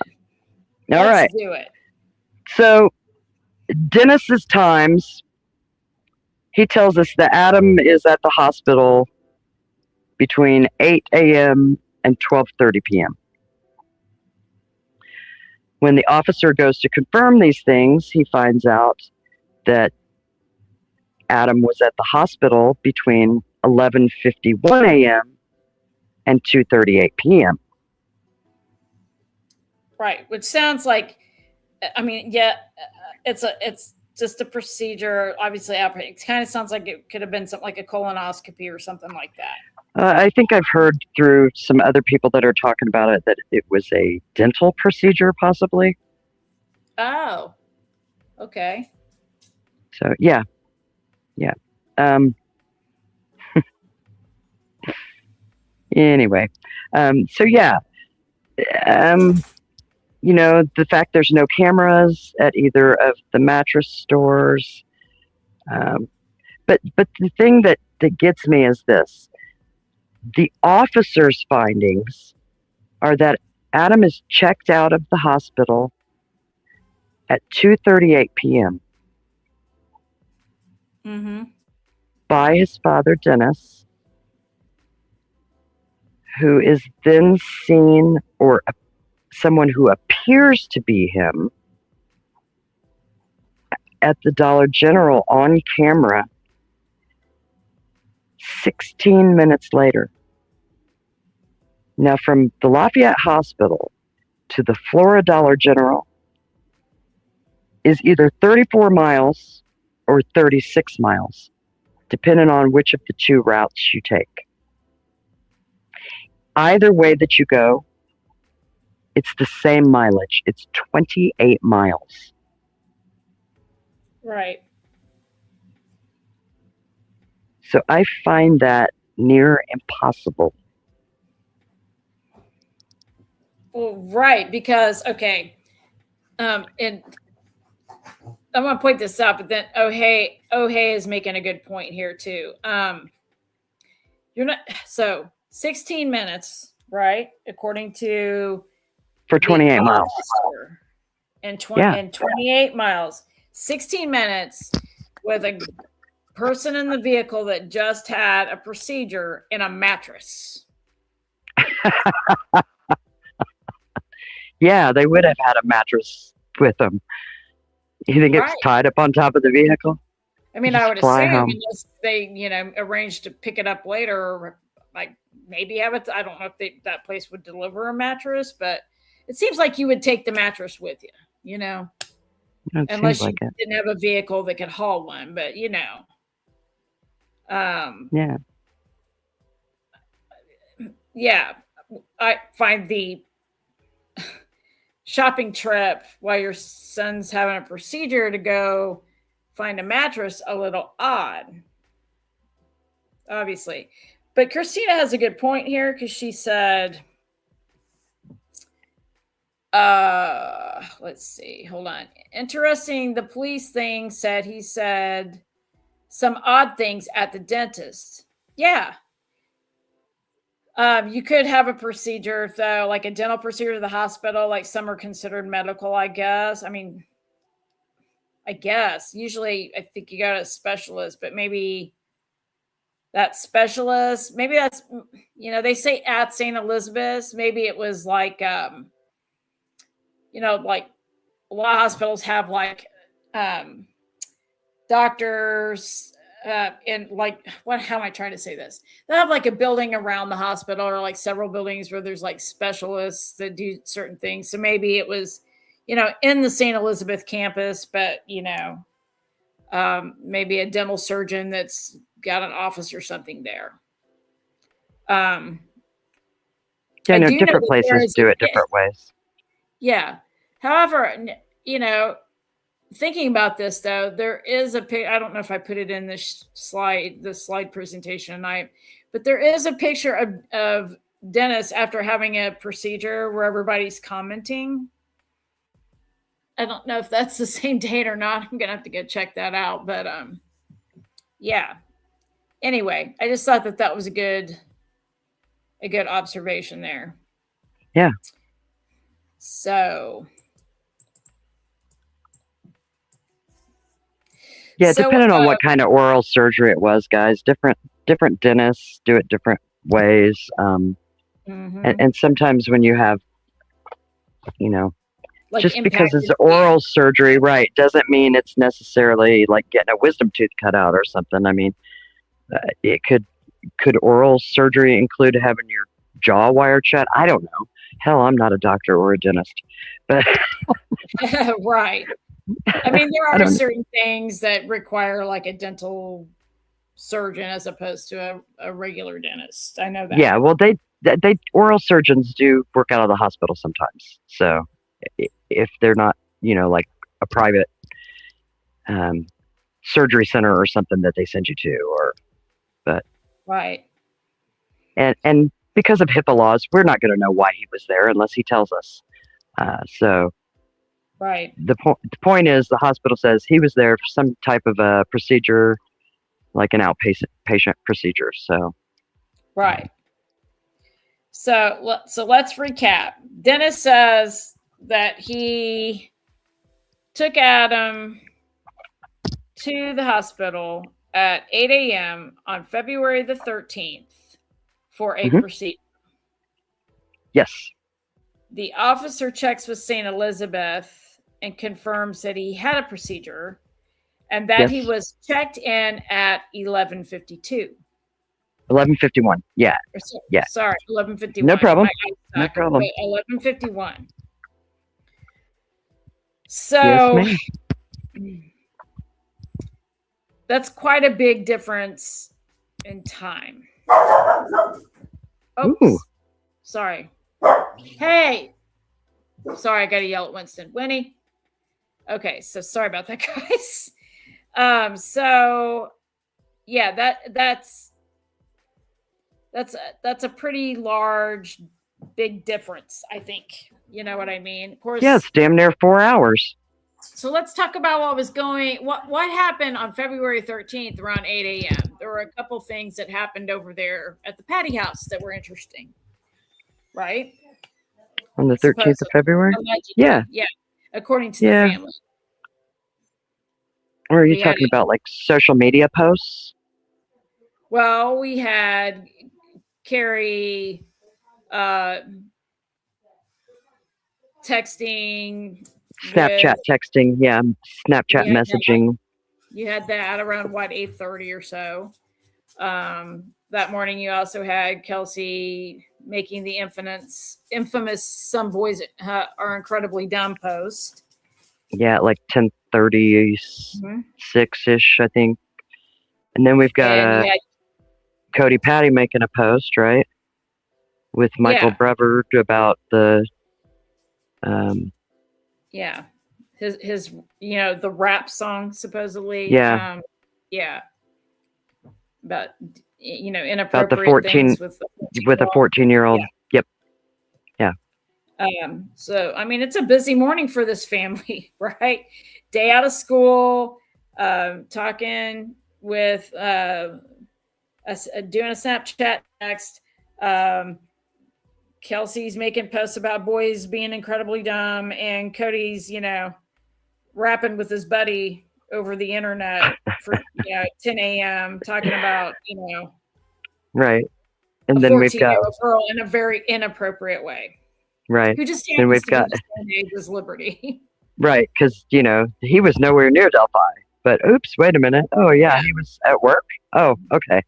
All right. Let's do it. So, Dennis's times, he tells us that Adam is at the hospital between 8 a.m. and 12:30 p.m. When the officer goes to confirm these things, he finds out that Adam was at the hospital between 11:51 a.m. and 2:38 p.m. Right, which sounds like, I mean, it's just a procedure. Obviously, it kind of sounds like it could have been something like a colonoscopy or something like that. I think I've heard through some other people that are talking about it that it was a dental procedure, possibly. Oh, okay. So yeah. Anyway, so yeah. You know, the fact there's no cameras at either of the mattress stores. But the thing that gets me is this. The officer's findings are that Adam is checked out of the hospital at 2:38 p.m. Mm-hmm. by his father, Dennis, who is then seen, or someone who appears to be him, at the Dollar General on camera 16 minutes later. Now, from the Lafayette Hospital to the Flora Dollar General is either 34 miles or 36 miles, depending on which of the two routes you take. Either way that you go, it's the same mileage. It's 28 miles. Right. So I find that near impossible. Well, right, because, okay, and I'm going to point this out, but then Ohey is making a good point here too. You're not, so 16 minutes, right? According to for 28 miles. And 28 miles, 16 minutes with a person in the vehicle that just had a procedure in a mattress. Yeah, they would have had a mattress with them. You think it's tied up on top of the vehicle? I mean, I would assume unless they, arrange to pick it up later, or like maybe have it. I don't know if that place would deliver a mattress, but it seems like you would take the mattress with you, unless you didn't have a vehicle that could haul one. But yeah, I find the shopping trip while your son's having a procedure to go find a mattress a little odd, obviously. But Christina has a good point here, because she said, let's see, hold on. Interesting, the police thing he said some odd things at the dentist. Yeah. You could have a procedure, though, like a dental procedure at the hospital, like some are considered medical, I guess. I mean, usually I think you got a specialist, but maybe that specialist, maybe that's, they say at St. Elizabeth's, maybe it was like, like a lot of hospitals have like doctors and like, how am I trying to say this? They have like a building around the hospital, or like several buildings where there's like specialists that do certain things. So maybe it was, in the St. Elizabeth campus, but, maybe a dental surgeon that's got an office or something there. Different places do it different ways. Yeah. However, thinking about this, though, there is I don't know if I put it in the slide presentation tonight, but there is a picture of Dennis after having a procedure where everybody's commenting. I don't know if that's the same date or not. I'm going to have to go check that out. But yeah. Anyway, I just thought that was a good observation there. Yeah. So. Yeah, depending on what kind of oral surgery it was, guys. Different dentists do it different ways. And sometimes when you have, like just because it's oral surgery, right, doesn't mean it's necessarily like getting a wisdom tooth cut out or something. I mean, it could oral surgery include having your jaw wired shut? I don't know. Hell, I'm not a doctor or a dentist, but right. I mean, there are certain things that require like a dental surgeon as opposed to a regular dentist. I know that. Yeah, well, they oral surgeons do work out of the hospital sometimes. So if they're not, like a private surgery center or something that they send you to, but right. And because of HIPAA laws, we're not going to know why he was there unless he tells us. So. Right. The point is, the hospital says he was there for some type of a procedure, like an outpatient procedure. So. Right. So let's recap. Dennis says that he took Adam to the hospital at 8 a.m. on February the 13th for a procedure. Yes. The officer checks with St. Elizabeth and confirms that he had a procedure and that he was checked in at 11:52. 11:51. Yeah. Yeah. Sorry, 11:51. No problem. No problem. 11:51. So that's quite a big difference in time. Oops. Sorry. Hey. Sorry, I got to yell at Winston. Winnie. Okay, so sorry about that, guys. So yeah, that's a pretty large, big difference, I think. You know what I mean? Of course. Yeah, it's damn near 4 hours. So let's talk about what happened on February 13th around 8 a.m. There were a couple things that happened over there at the Patty House that were interesting, right? On the 13th of February? Allegedly. Yeah. According to the family. Or are you talking about like social media posts? Well, we had Carrie texting. Snapchat texting. Yeah. Snapchat messaging. You had that around 8:30 or so. That morning, you also had Kelsey making the infamous "Some boys are incredibly dumb" post. Yeah, like 10:36-ish, I think. And then we've got Cody Patty making a post, right? With Michael Brevard about the his the rap song supposedly. Yeah. About inappropriate about the 14 things with a 14-year-old. Yep. Yeah. So I mean, it's a busy morning for this family, right? Day out of school, talking with doing a Snapchat text. Kelsey's making posts about boys being incredibly dumb, and Cody's, rapping with his buddy over the internet for 10 a.m. talking about, right. And then we've got a girl in a very inappropriate way. Right. Who just happens to be the same age as Liberty. Right, because he was nowhere near Delphi. But oops, wait a minute. Oh yeah, he was at work. Oh, okay.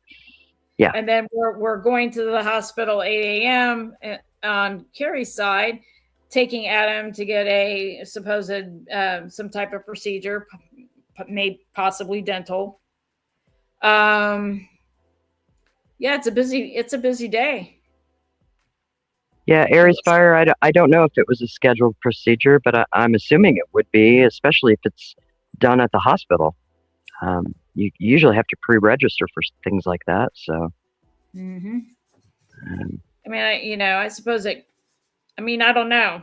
Yeah. And then we're going to the hospital 8 a.m. on Carrie's side, taking Adam to get a supposed some type of procedure, maybe possibly dental. It's a busy day. Yeah, Aries Fire, I don't know if it was a scheduled procedure, but I'm assuming it would be, especially if it's done at the hospital. You usually have to pre-register for things like that, so. Mm-hmm. I mean, I suppose I don't know.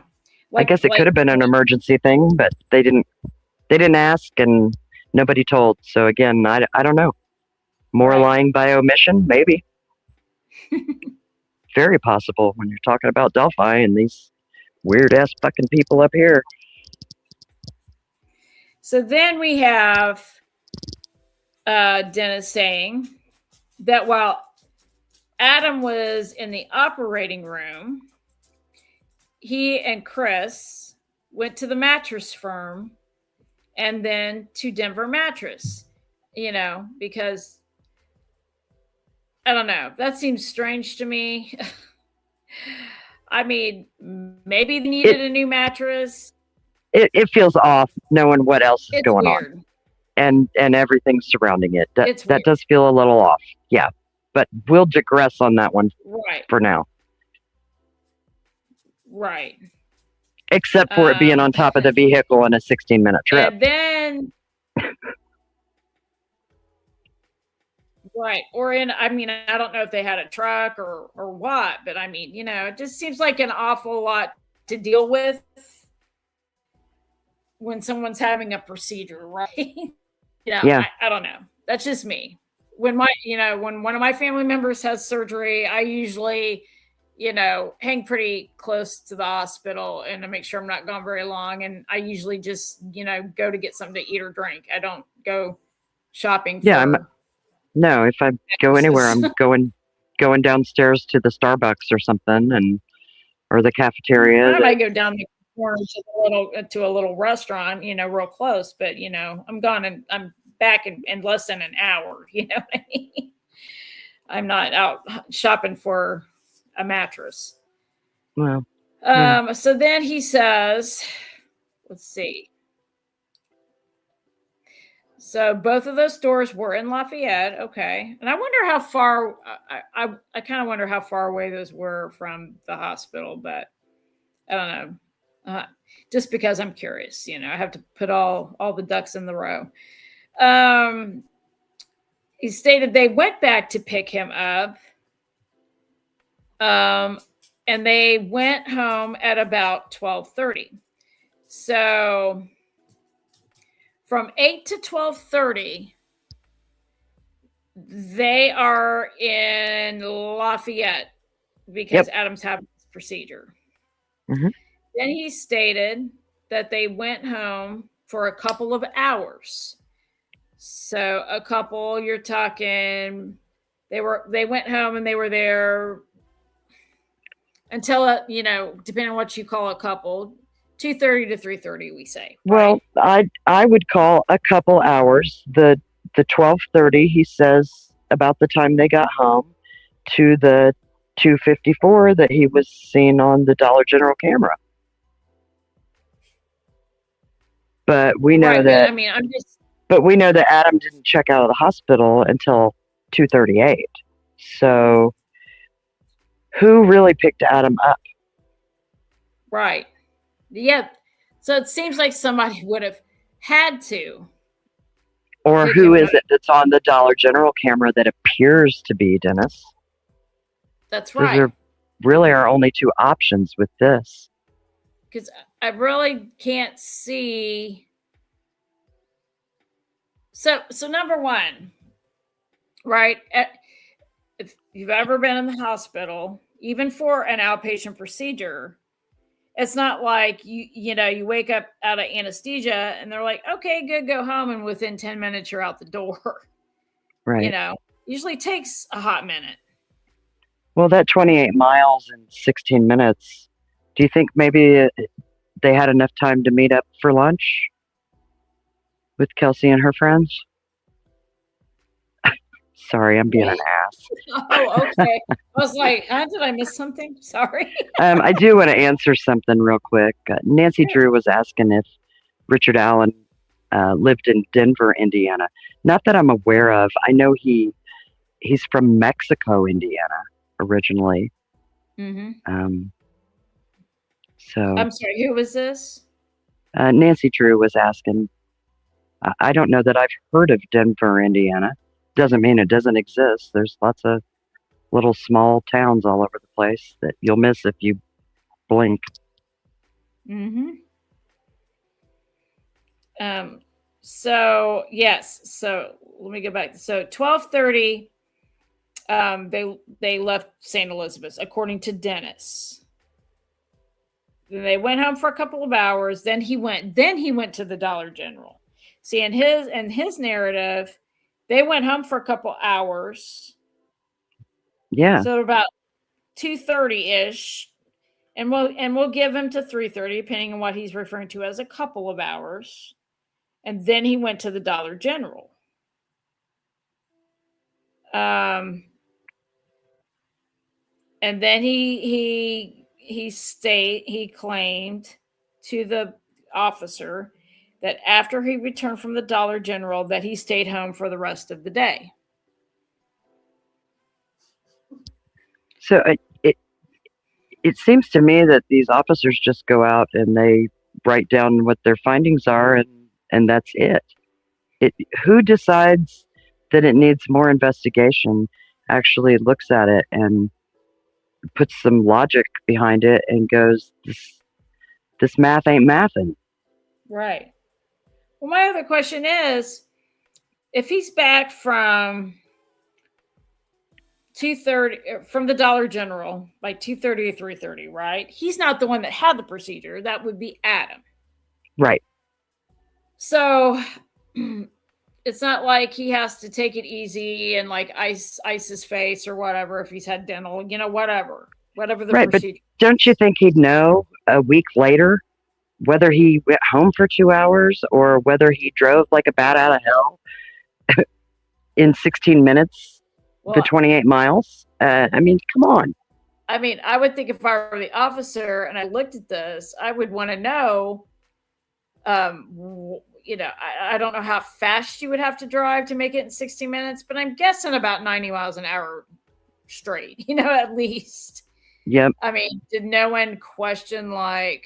I guess it could have been an emergency thing, but they didn't ask and nobody told. So again, I don't know. More lying by omission, maybe. Very possible when you're talking about Delphi and these weird ass fucking people up here. So then we have Dennis saying that while Adam was in the operating room, he and Chris went to the mattress firm and then to Denver Mattress, because I don't know. That seems strange to me. I mean, maybe they needed a new mattress. It feels off knowing what else is going on. And everything surrounding it. That does feel a little off. Yeah. But we'll digress on that one for now. Right. Except for it being on top of the vehicle on a 16-minute trip. And then right. Or I don't know if they had a truck or what, but it just seems like an awful lot to deal with when someone's having a procedure, right? I don't know. That's just me. When when one of my family members has surgery, I usually, hang pretty close to the hospital and to make sure I'm not gone very long. And I usually just, go to get something to eat or drink. I don't go shopping. No, if I go anywhere, I'm going downstairs to the Starbucks or something, or the cafeteria. I might go down the corner to a little restaurant, real close. But I'm gone and I'm back in less than an hour. You know what I mean? I'm not out shopping for a mattress. Well. So then he says, let's see. So both of those stores were in Lafayette. Okay. And I wonder how far, I kind of wonder how far away those were from the hospital, but I don't know. Just because I'm curious, I have to put all the ducks in the row. He stated they went back to pick him up. And they went home at about 12:30. So From 8 to 12:30, they are in Lafayette because Adam's having his procedure. Mm-hmm. Then he stated that they went home for a couple of hours. So a couple, you're talking, they went home and they were there until, depending on what you call a couple, 2:30 to 3:30, we say. Well, right? I would call a couple hours. The 12:30, he says, about the time they got home, to the 2:54 that he was seen on the Dollar General camera. But we know that. But we know that Adam didn't check out of the hospital until 2:38. So, who really picked Adam up? Right. Yeah. So it seems like somebody would have had to. Or who is it that's on the Dollar General camera that appears to be Dennis? That's right. Those are really our only two options with this. Because I really can't see. So number one, right? If you've ever been in the hospital, even for an outpatient procedure, it's not like you wake up out of anesthesia and they're like, okay, good, go home. And within 10 minutes, you're out the door. Right. Usually takes a hot minute. Well, that 28 miles in 16 minutes, do you think maybe they had enough time to meet up for lunch with Kelsey and her friends? Sorry, I'm being an ass. Oh, okay. I was like, did I miss something? Sorry. I do want to answer something real quick. Nancy Drew was asking if Richard Allen lived in Denver, Indiana. Not that I'm aware of. I know he's from Mexico, Indiana, originally. Mm-hmm. So I'm sorry, who was this? Nancy Drew was asking. I don't know that I've heard of Denver, Indiana. Doesn't mean it doesn't exist. There's lots of little small towns all over the place that you'll miss if you blink. Mm-hmm. So yes. So let me go back. So 12:30, they left St. Elizabeth's, according to Dennis. Then they went home for a couple of hours. Then he went to the Dollar General. See, in his narrative, they went home for a couple hours. Yeah. So about 2:30-ish. And we'll give him to 3:30, depending on what he's referring to as a couple of hours. And then he went to the Dollar General. And then he claimed to the officer that after he returned from the Dollar General, that he stayed home for the rest of the day. So it seems to me that these officers just go out and they write down what their findings are, and that's it. Who decides that it needs more investigation actually looks at it and puts some logic behind it and goes, this math ain't mathin'. Right. Well, my other question is, if he's back from 2:30 from the Dollar General by 2:30 or 3:30, right? He's not the one that had the procedure. That would be Adam. Right. So it's not like he has to take it easy and like ice his face or whatever if he's had dental, whatever the right, procedure. But don't you think he'd know a week later whether he went home for 2 hours or whether he drove like a bat out of hell in 16 minutes, the 28 miles? I mean, come on. I mean, I would think if I were the officer and I looked at this, I would want to know, I don't know how fast you would have to drive to make it in 60 minutes, but I'm guessing about 90 miles an hour straight, at least. Yep. I mean, did no one question like...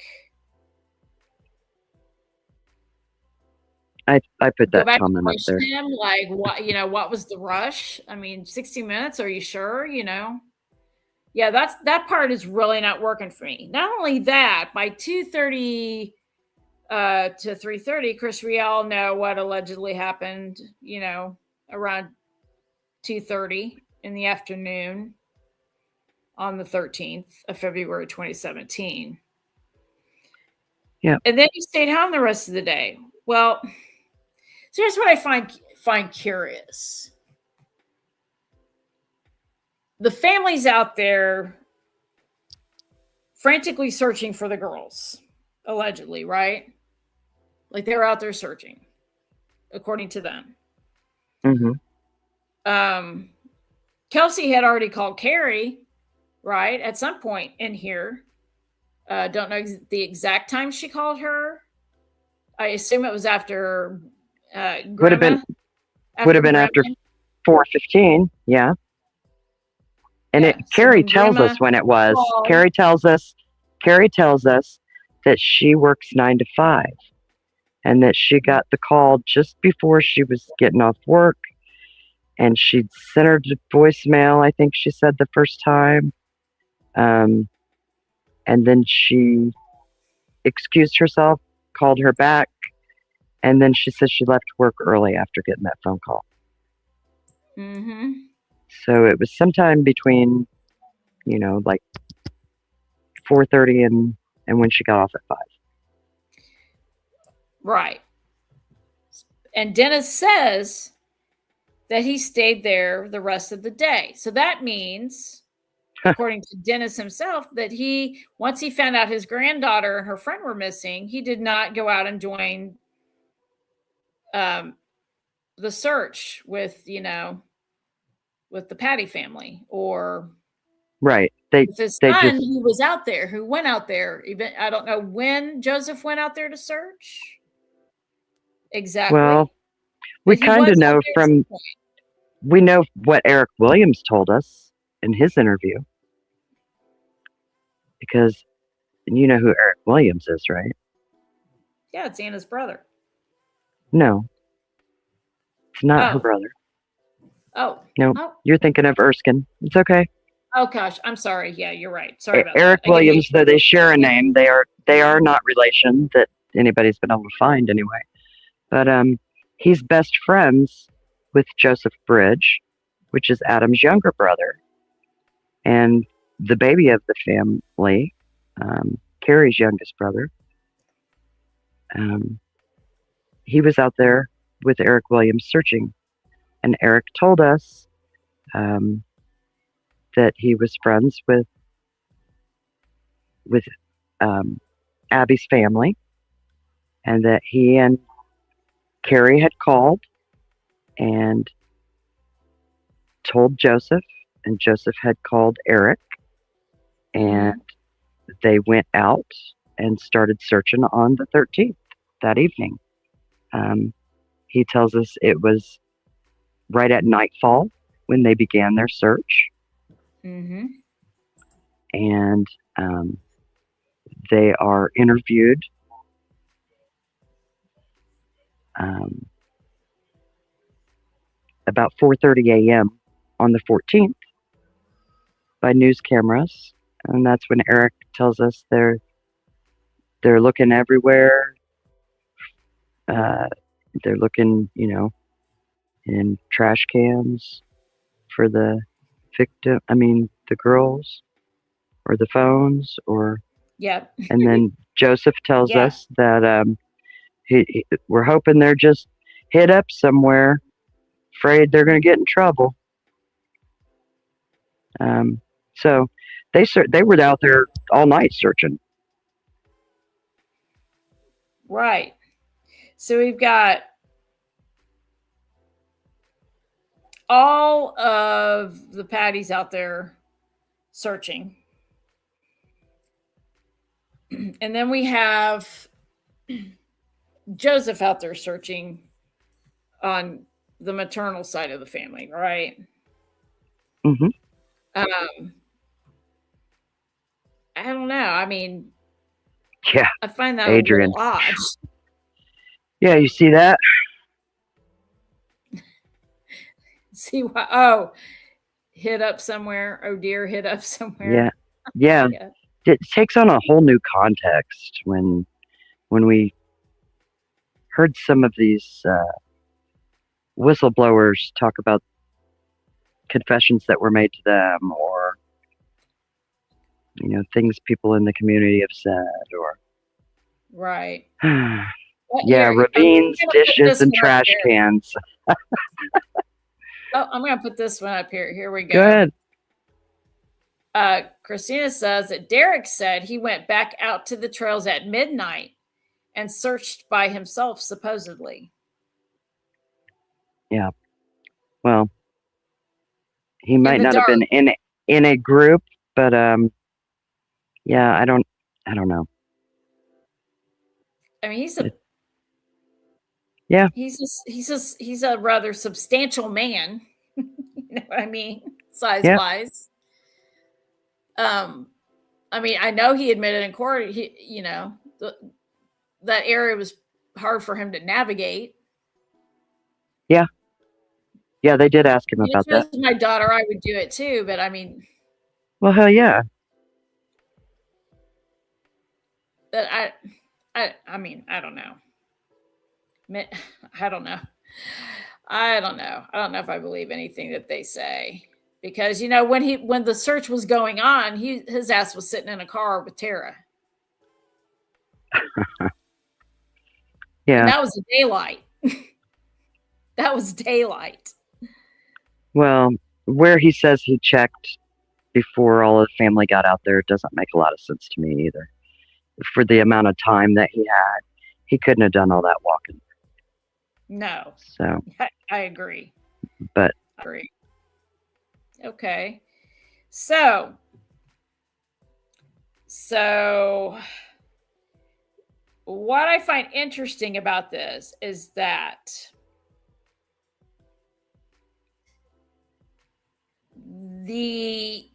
I put that comment up there. Him, like, what was the rush? I mean, 60 minutes, are you sure? Yeah, that part is really not working for me. Not only that, by 2:30, to 3:30. Of course, we all know what allegedly happened, around 2:30 in the afternoon on the 13th of February 2017. Yeah. And then he stayed home the rest of the day. Well, so here's what I find curious. The families out there frantically searching for the girls, allegedly, right? Like they were out there searching, according to them. Mm-hmm. Kelsey had already called Carrie, right, at some point in here. Don't know the exact time she called her. I assume it was after would have been after 4:15. Yeah. And Carrie tells us when it was. Carrie tells us that she works 9 to 5, and that she got the call just before she was getting off work, and she'd sent her to voicemail. I think she said the first time, and then she excused herself, called her back, and then she said she left work early after getting that phone call. Mm-hmm. So it was sometime between, like 4:30 and when she got off at 5. Right. And Dennis says that he stayed there the rest of the day. So that means, according to Dennis himself, that once he found out his granddaughter and her friend were missing, he did not go out and join the search with the Patty family, or right. With his son, who was out there, who went out there. Even I don't know when Joseph went out there to search. Exactly. Well, we kind of know we know what Eric Williams told us in his interview, because you know who Eric Williams is, right? Yeah, it's Anna's brother. No, it's not her brother. Oh. No, you're thinking of Erskine. It's okay. Oh gosh, I'm sorry. Yeah, you're right. Sorry about Eric Williams, though they share a name, they are not relation that anybody's been able to find anyway. But he's best friends with Joseph Bridge, which is Adam's younger brother, and the baby of the family, Carrie's youngest brother. He was out there with Eric Williams searching, and Eric told us that he was friends with Abby's family, and that he and Carrie had called and told Joseph, and Joseph had called Eric, and they went out and started searching on the 13th that evening. He tells us it was right at nightfall when they began their search. Mm-hmm. And they are interviewed about 4:30 a.m. on the 14th by news cameras, and that's when Eric tells us they're looking everywhere. They're looking, in trash cans for the victim. I mean, the girls, or the phones, or. Yep. And then Joseph tells us that we're hoping they're just hid up somewhere, afraid they're going to get in trouble. So they were out there all night searching. Right. So we've got all of the Patties out there searching. And then we have Joseph out there searching on the maternal side of the family, right? Mm-hmm. I don't know. I mean, yeah, I find that Adrian. A little odd. Yeah, you see that? See what? Oh, hit up somewhere. Oh dear, hit up somewhere. Yeah. It takes on a whole new context when we heard some of these whistleblowers talk about confessions that were made to them, or things people in the community have said, or right. yeah, ravines, dishes, and trash cans. Oh, I'm going to put this one up here. Here we go. Go ahead. Christina says that Derek said he went back out to the trails at midnight and searched by himself, supposedly. Yeah. Well, he might not have been in a group, but yeah, I don't know. I mean, he's a rather substantial man. You know what I mean? Size-wise. I mean, I know he admitted in court, that area was hard for him to navigate. Yeah. Yeah, they did ask him about that. If it was my daughter, I would do it too, but I mean. Well, hell yeah. But I mean, I don't know. I don't know. I don't know if I believe anything that they say, because when the search was going on, his ass was sitting in a car with Tara. Yeah, and that was daylight. That was daylight. Well, where he says he checked before all of the family got out there, it doesn't make a lot of sense to me either. For the amount of time that he had, he couldn't have done all that walking. No. So I agree. But I agree. Okay. So what I find interesting about this is that the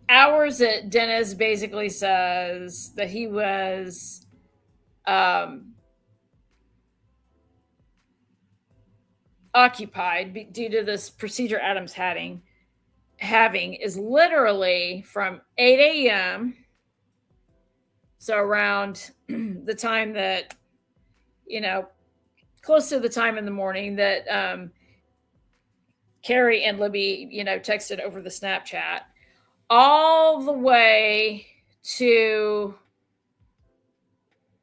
hours that Dennis basically says that he was occupied due to this procedure Adam's having is literally from 8 a.m. So around the time that, close to the time in the morning that Carrie and Libby, texted over the Snapchat, all the way to,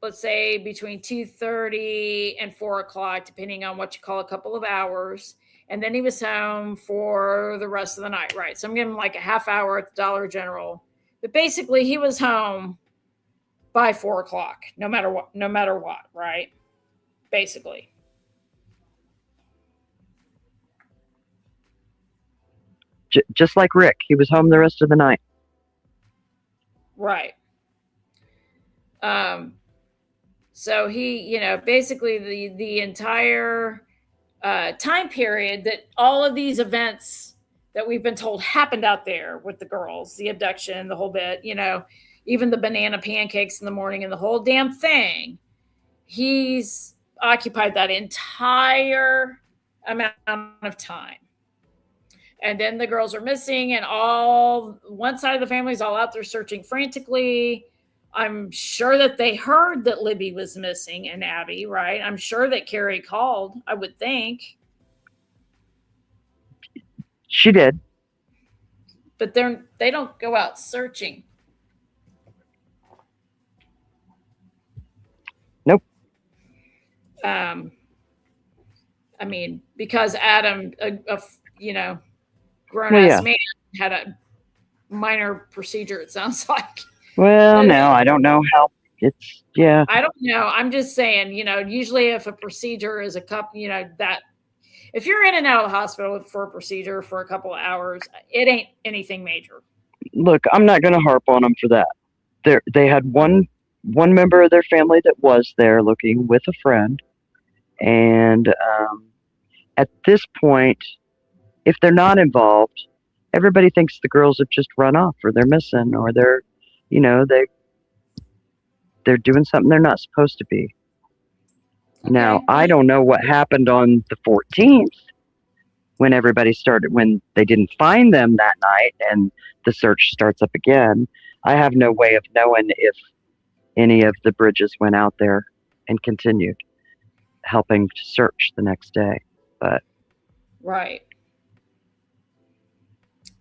let's say, between 2:30 and 4 o'clock, depending on what you call a couple of hours. And then he was home for the rest of the night, right? So I'm giving him like a half hour at the Dollar General. But basically, he was home by 4 o'clock, no matter what, right? Basically. Just like Rick, he was home the rest of the night. Right. So he, basically the entire time period that all of these events that we've been told happened out there with the girls, the abduction, the whole bit, even the banana pancakes in the morning and the whole damn thing, he's occupied that entire amount of time. And then the girls are missing, and one side of the family is all out there searching frantically. I'm sure that they heard that Libby was missing and Abby, right? I'm sure that Carrie called, I would think. She did. But they don't go out searching. Nope. I mean, because Adam, grown-ass man had a minor procedure, it sounds like. Well, no, I don't know how it's, yeah. I don't know. I'm just saying, usually if a procedure is a couple, that if you're in and out of the hospital for a procedure for a couple of hours, it ain't anything major. Look, I'm not going to harp on them for that. They had one member of their family that was there looking with a friend. And at this point, if they're not involved, everybody thinks the girls have just run off, or they're missing, or they're doing something they're not supposed to be. Okay. Now, I don't know what happened on the 14th when when they didn't find them that night and the search starts up again. I have no way of knowing if any of the Bridges went out there and continued helping to search the next day. But right.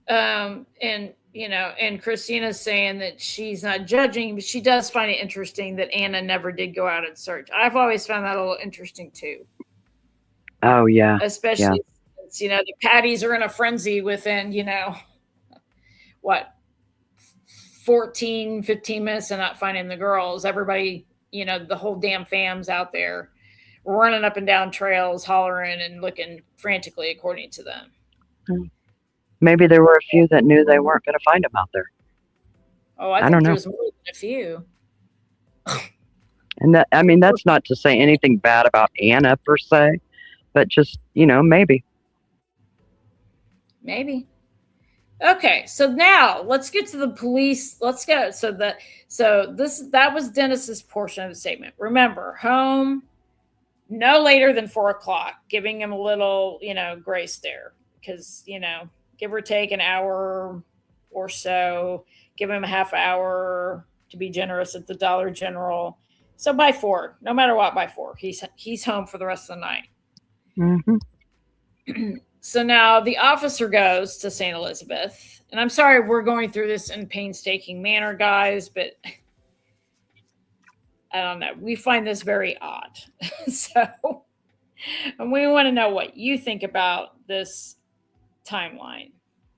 And and Christina's saying that she's not judging, but she does find it interesting that Anna never did go out and search. I've always found that a little interesting too. Oh yeah. Especially since, the Patties are in a frenzy within, what, 14, 15 minutes of not finding the girls. Everybody, the whole damn fam's out there running up and down trails, hollering and looking frantically, according to them. Maybe there were a few that knew they weren't going to find them out there. Oh, I think there's more than a few. And that's not to say anything bad about Anna per se, but just, maybe. Maybe. Okay, so now let's get to the police. Let's go. That was Dennis's portion of the statement. Remember, home no later than 4:00, giving him a little, grace there, because give or take an hour or so, give him a half hour to be generous at the Dollar General. So by 4, no matter what, by 4, he's home for the rest of the night. Mm-hmm. So now the officer goes to St. Elizabeth, and I'm sorry we're going through this in painstaking manner, guys, but I don't know. We find this very odd. And we want to know what you think about this timeline,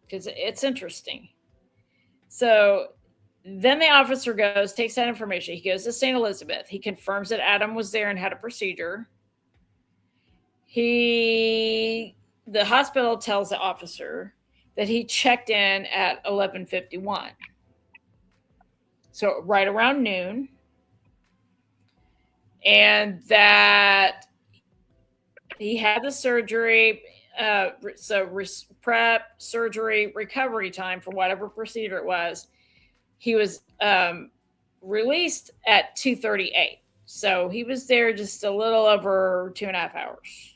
because it's interesting. So then the officer goes, takes that information. He goes to St. Elizabeth. He confirms that Adam was there and had a procedure. The hospital tells the officer that he checked in at 11:51. So right around noon. And that he had the surgery. Prep, surgery, recovery time for whatever procedure it was. He was released at 2:38. So he was there just a little over 2.5 hours.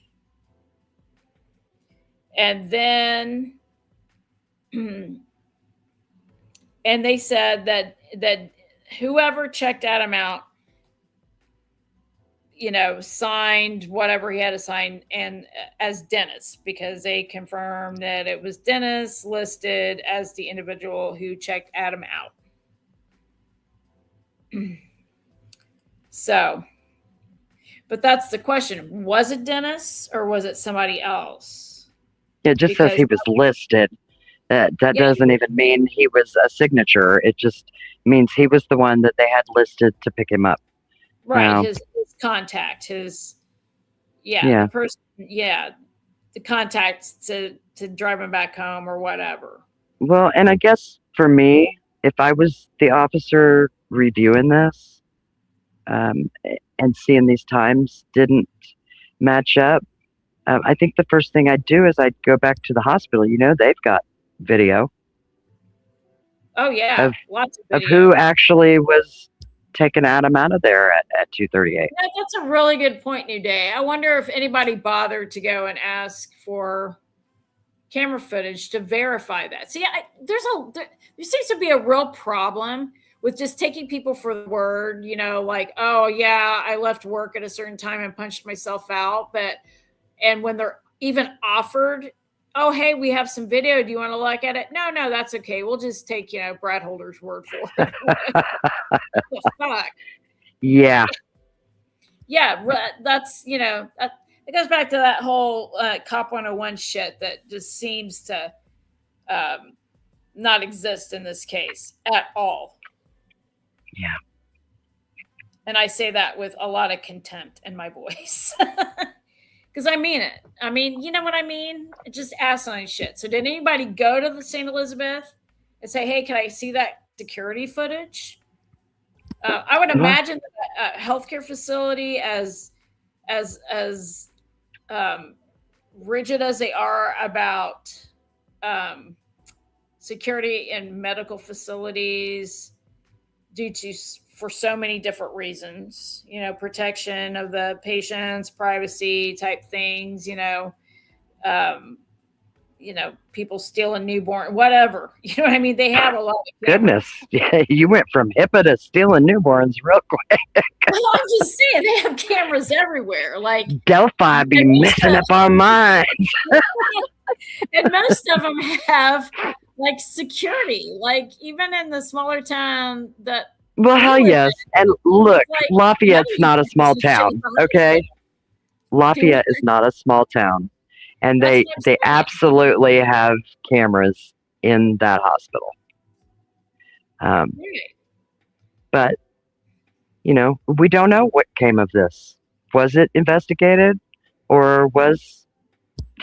And then, and they said that whoever checked Adam out, signed whatever he had to sign, and as Dennis, because they confirmed that it was Dennis listed as the individual who checked Adam out. So, but that's the question. Was it Dennis or was it somebody else? It just says he was listed. That doesn't even mean he was a signature. It just means he was the one that they had listed to pick him up. Right. His contact, the person, the contact to drive him back home or whatever. Well, and I guess for me, if I was the officer reviewing this, and seeing these times didn't match up, I think the first thing I'd do is I'd go back to the hospital. They've got video. Oh yeah, lots of video. Of who actually was taking Adam out of there at 2:38. That's a really good point, New Day. I wonder if anybody bothered to go and ask for camera footage to verify that. See, there seems to be a real problem with just taking people for the word, like, oh yeah, I left work at a certain time and punched myself out. And when they're even offered, oh, hey, we have some video. Do you want to look at it? No, that's okay. We'll just take, Brad Holder's word for it. The fuck? Yeah. Yeah, that's, it goes back to that whole Cop 101 shit that just seems to not exist in this case at all. Yeah. And I say that with a lot of contempt in my voice. Because I mean it. I mean, you know what I mean? Just asinine shit. So did anybody go to the St. Elizabeth and say, hey, can I see that security footage? I would imagine that a healthcare facility, as rigid as they are about security in medical facilities, for so many different reasons, protection of the patient's privacy type things, people stealing newborn, whatever. You know what I mean? They have a lot of cameras. Goodness. Yeah, you went from HIPAA to stealing newborns real quick. Well, I'm just saying, they have cameras everywhere. Like Delphi be messing up our minds. And most of them have like security, like even in the smaller town that. Well, hell yes. And look, like, Lafayette's not a small town, okay? Lafayette is not a small town. And they absolutely have cameras in that hospital. But, we don't know what came of this. Was it investigated or was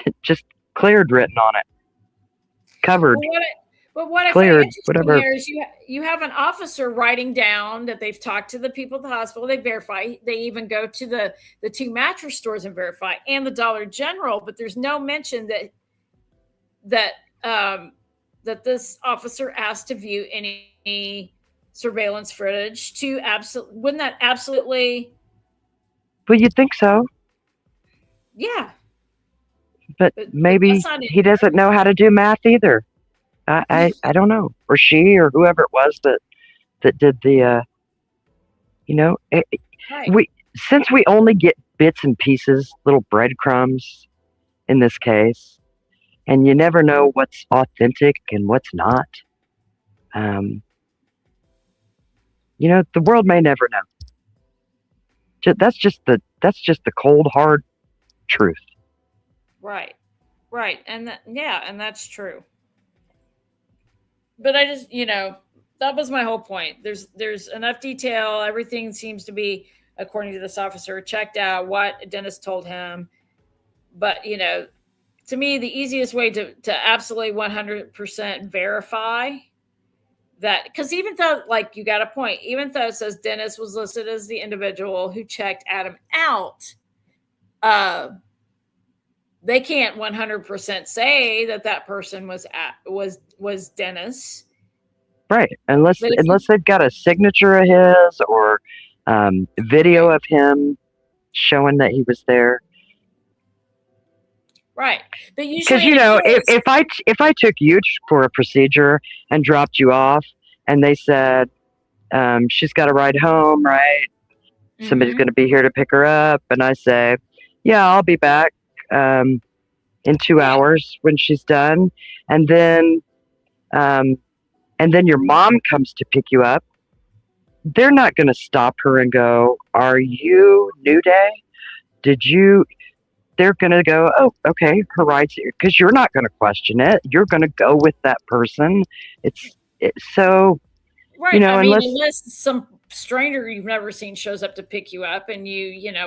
it just cleared written on it? Covered. But what cleared, I find interesting here is you have an officer writing down that they've talked to the people at the hospital. They verify. They even go to the 2 mattress stores and verify, and the Dollar General. But there's no mention that this officer asked to view any surveillance footage. Wouldn't that absolutely? Well, you'd think so. Yeah. But maybe he doesn't know how to do math either. I don't know, or she, or whoever it was that did the, right. Since we only get bits and pieces, little breadcrumbs in this case, and you never know what's authentic and what's not. The world may never know. That's just the cold, hard truth. Right, and and that's true. But I just, that was my whole point. There's enough detail. Everything seems to be, according to this officer, checked out what Dennis told him. But, to me, the easiest way to absolutely 100% verify that, because even though, like, you got a point, even though it says Dennis was listed as the individual who checked Adam out, they can't 100% say that person was Dennis, right? Unless they've got a signature of his or video of him showing that he was there, right? But usually, because if I took you for a procedure and dropped you off, and they said she's got a ride home, right? Mm-hmm. Somebody's going to be here to pick her up, and I say, yeah, I'll be back. In 2 hours when she's done, and then your mom comes to pick you up. They're not going to stop her and go, "Are you New Day? They're going to go, "Oh, okay, her ride's here," because you're not going to question it. You're going to go with that person. It's so, right. Unless some stranger you've never seen shows up to pick you up, and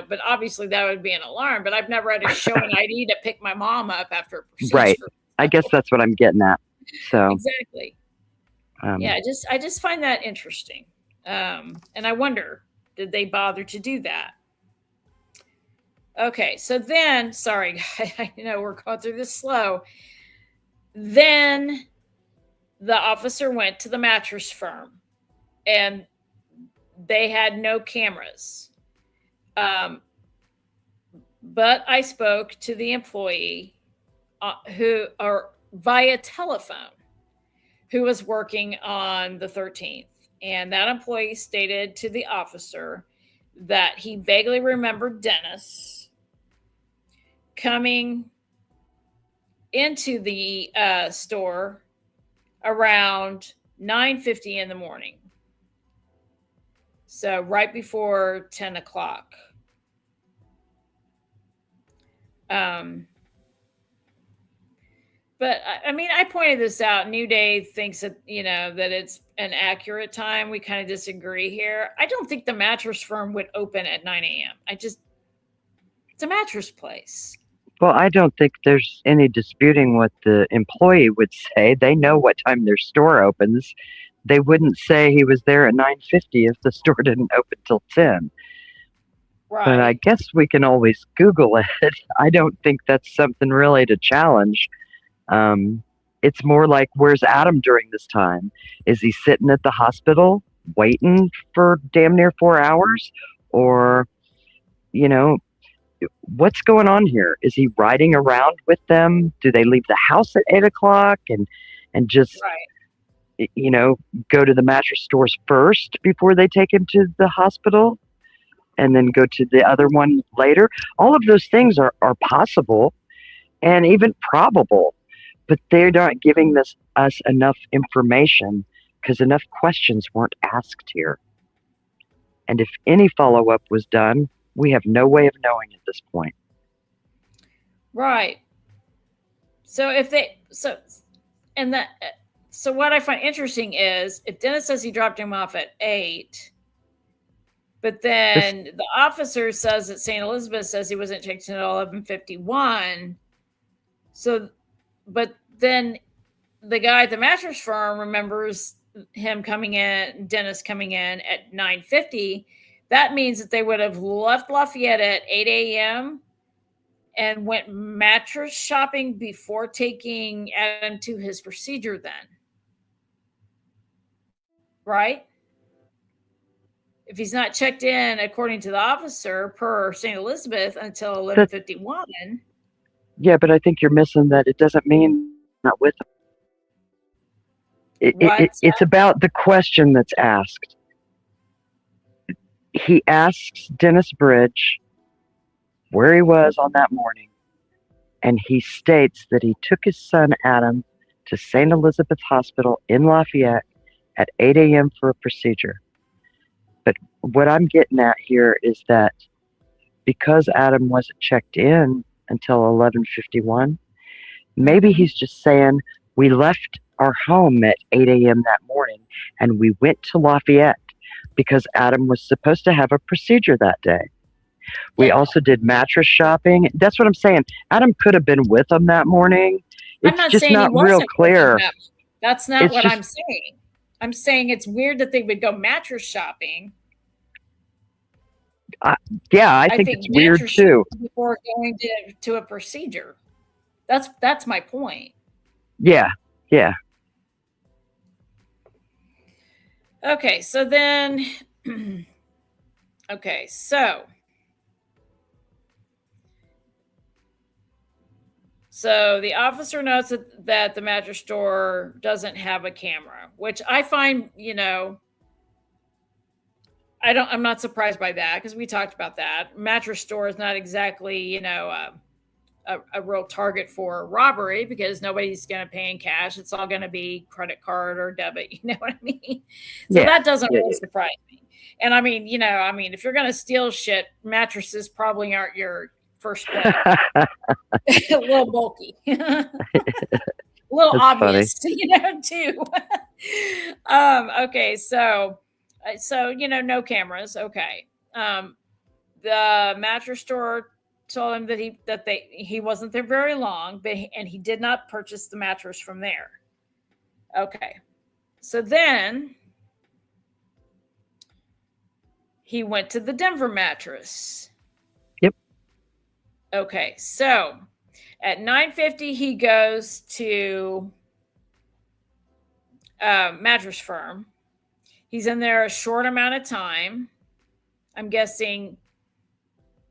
but obviously that would be an alarm. But I've never had to show an ID to pick my mom up after a procedure. Right. I guess that's what I'm getting at. So exactly. I just find that interesting, and I wonder, did they bother to do that? Okay, so then, sorry, I know we're going through this slow. Then the officer went to the mattress firm, and they had no cameras. But I spoke to the employee who via telephone, who was working on the 13th. And that employee stated to the officer that he vaguely remembered Dennis coming into the store around 9:50 in the morning. So right before 10 o'clock. But I pointed this out. New Day thinks that, that it's an accurate time. We kind of disagree here. I don't think the mattress firm would open at 9 a.m. It's a mattress place. Well, I don't think there's any disputing what the employee would say. They know what time their store opens. They wouldn't say he was there at 9:50 if the store didn't open till 10. Right. But I guess we can always Google it. I don't think that's something really to challenge. It's more like, where's Adam during this time? Is he sitting at the hospital waiting for damn near 4 hours? Or, what's going on here? Is he riding around with them? Do they leave the house at 8 o'clock and just, go to the mattress stores first before they take him to the hospital and then go to the other one later? All of those things are possible and even probable, but they're not giving us enough information because enough questions weren't asked here. And if any follow-up was done, we have no way of knowing at this point. Right. So so what I find interesting is if Dennis says he dropped him off at 8, but then the officer says that St. Elizabeth says he wasn't checked in at 11:51. So, but then the guy at the mattress firm remembers him coming in, Dennis coming in at 9:50. That means that they would have left Lafayette at 8 a.m. and went mattress shopping before taking Adam to his procedure then. Right? If he's not checked in, according to the officer, per St. Elizabeth, until 11:51. Yeah, but I think you're missing that. It doesn't mean not with him. It's about the question that's asked. He asks Dennis Bridge where he was on that morning, and he states that he took his son Adam to St. Elizabeth Hospital in Lafayette at 8 a.m. for a procedure. But what I'm getting at here is that because Adam wasn't checked in until 11:51, maybe he's just saying, we left our home at 8 a.m. that morning and we went to Lafayette because Adam was supposed to have a procedure that day. We also did mattress shopping. That's what I'm saying. Adam could have been with them that morning. It's just not real clear. That's not what I'm saying. I'm saying it's weird that they would go mattress shopping. Yeah, I think it's weird too. Before going to a procedure. That's my point. Yeah. Okay, so then So the officer notes that the mattress store doesn't have a camera, which I find, I'm not surprised by that because we talked about that. Mattress store is not exactly, a real target for robbery because nobody's going to pay in cash. It's all going to be credit card or debit. You know what I mean? So that doesn't really surprise me. And I mean, if you're going to steal shit, mattresses probably aren't your first pick. A little bulky. A little That's obvious, funny. too. Okay, so no cameras. Okay. The mattress store told him that he wasn't there very long, and he did not purchase the mattress from there. Okay. So then he went to the Denver mattress. Yep. Okay. So at 9:50, he goes to mattress firm. He's in there a short amount of time. I'm guessing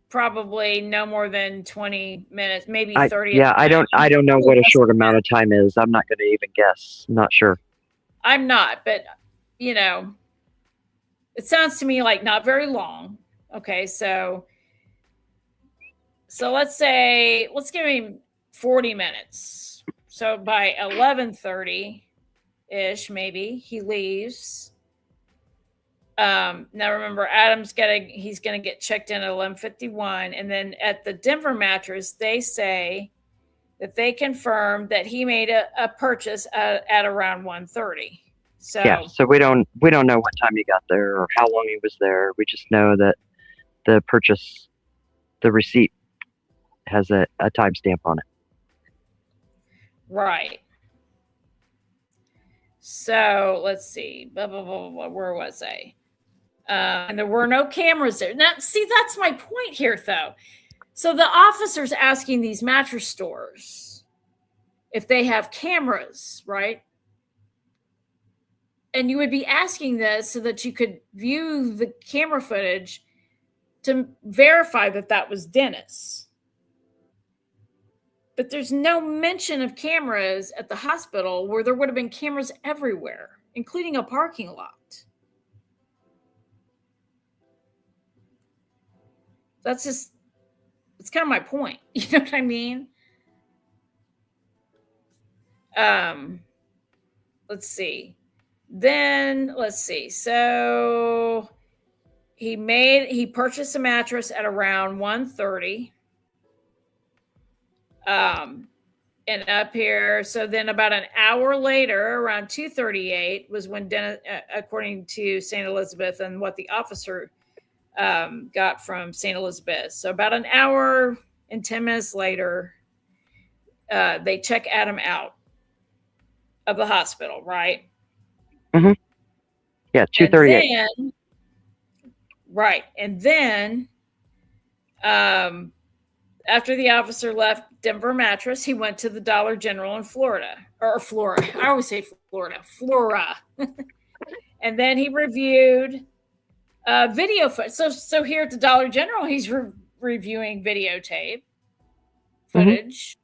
probably no more than 20 minutes, maybe 30. Yeah, I don't know what a short amount of time is. I'm not going to even guess. I'm not sure. I'm not, but it sounds to me like not very long. Okay, so let's give him 40 minutes. So by 11:30-ish, maybe he leaves. Now remember, he's gonna get checked in at 11:51, and then at the Denver mattress, they say that they confirm that he made a purchase at around 1:30. So yeah, so we don't know what time he got there or how long he was there. We just know that the receipt has a timestamp on it. Right. So let's see. Blah, blah, blah, blah, where was I? And there were no cameras there. Now, see, that's my point here, though. So the officer's asking these mattress stores if they have cameras, right? And you would be asking this so that you could view the camera footage to verify that that was Dennis. But there's no mention of cameras at the hospital where there would have been cameras everywhere, including a parking lot. It's kind of my point. You know what I mean? Let's see. So he purchased a mattress at around 1:30. And up here, so then about an hour later, around 2:38, was when Dennis, according to St. Elizabeth and what the officer got from St. Elizabeth. So about an hour and 10 minutes later, they check Adam out of the hospital, right? Mm-hmm. Yeah, 2:38. Right. And then after the officer left Denver Mattress, he went to the Dollar General in Flora. I always say Flora. And then he reviewed video footage. So here at the Dollar General, he's reviewing videotape footage.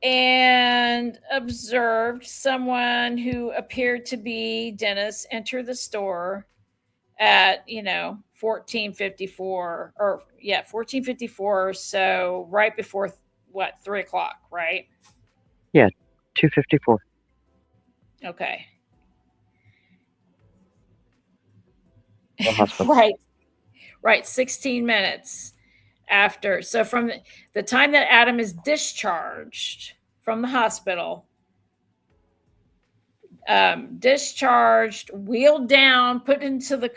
And observed someone who appeared to be Dennis enter the store at 14:54 14:54, so right before 3 o'clock, right? Yeah, 2:54. Okay. Hospital. Right, 16 minutes after. So from the time that Adam is discharged from the hospital, discharged, wheeled down, put into the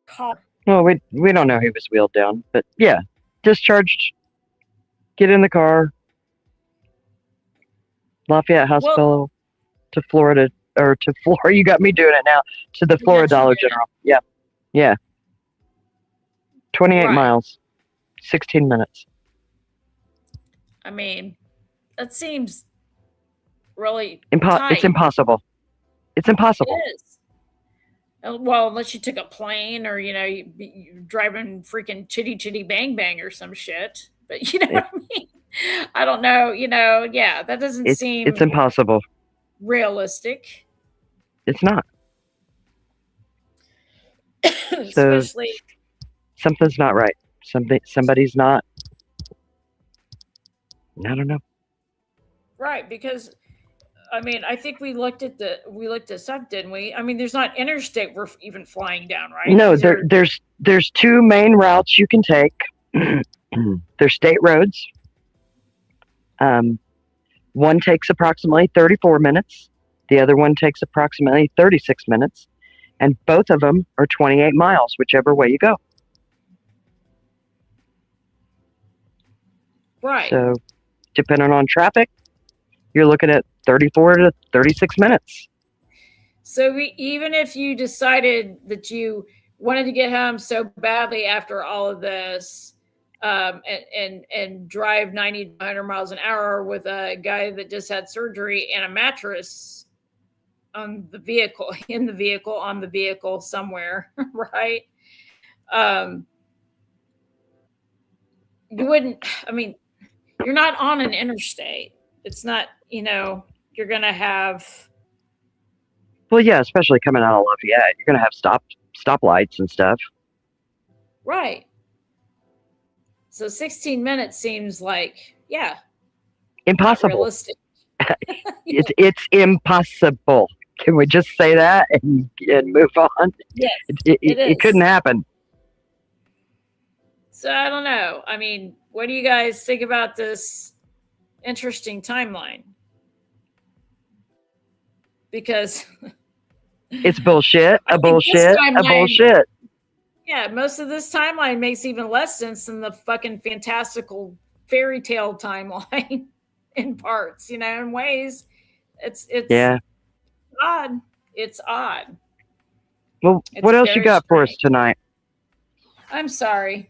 car. Well, we don't know he was wheeled down, but yeah, discharged, get in the car, Lafayette Hospital to Florida, or to Florida. You got me doing it now. To the Florida Dollar General. Yeah. 28 miles, 16 minutes. I mean, that seems really It's impossible. It's impossible. It is. Well, unless you took a plane or, you're driving freaking chitty chitty bang bang or some shit. But you know what I mean? I don't know. Yeah, that doesn't seem. It's impossible. Realistic. It's not. Especially. Something's not right. Somebody's not. I don't know. Right, because I mean, I think we looked at stuff, didn't we? I mean, there's not interstate we're even flying down, right? No, there's two main routes you can take. There's state roads. One takes approximately 34 minutes. The other one takes approximately 36 minutes. And both of them are 28 miles, whichever way you go. Right. So, depending on traffic, you're looking at 34 to 36 minutes. So even if you decided that you wanted to get home so badly after all of this, and drive 90 to 100 miles an hour with a guy that just had surgery and a mattress on the vehicle, on the vehicle somewhere, right? You wouldn't, I mean, you're not on an interstate. It's not, you're going to have. Well, yeah, especially coming out of Lafayette, you're going to have stoplights and stuff. Right. So 16 minutes seems like, impossible. Realistic. It's impossible. Can we just say that and move on? Yes, it couldn't happen. So I don't know. I mean, what do you guys think about this interesting timeline? Because it's bullshit. A bullshit. Yeah, most of this timeline makes even less sense than the fucking fantastical fairy tale timeline in parts, in ways. It's odd. It's odd. Well, what else you got for us tonight? I'm sorry.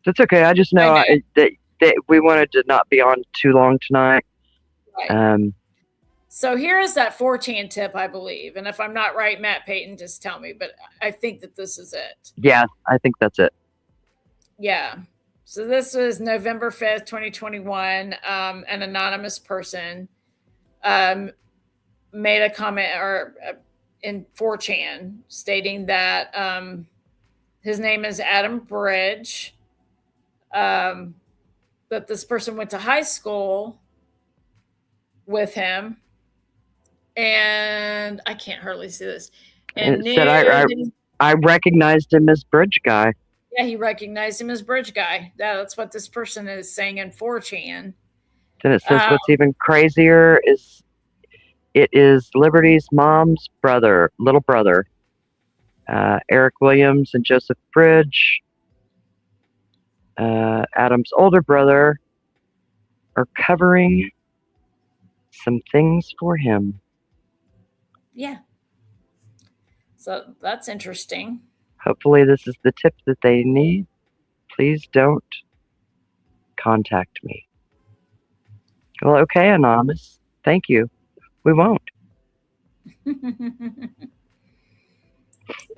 That's okay. I just know that we wanted to not be on too long tonight. Right. So here is that 4chan tip, I believe. And if I'm not right, Matt Payton, just tell me. But I think that this is it. Yeah, I think that's it. Yeah. So this was November 5th, 2021. An anonymous person made a comment in 4chan stating that his name is Adam Bridge, that this person went to high school with him, and I can't hardly see this. And it said I recognized him as Bridge Guy. Yeah, he recognized him as Bridge Guy. That's what this person is saying in 4chan. Then it says what's even crazier is it is Liberty's mom's little brother, Eric Williams and Joseph Bridge. Adam's older brother are covering some things for him. Yeah. So that's interesting. Hopefully this is the tip that they need. Please don't contact me. Well, okay, Anonymous. Thank you. We won't.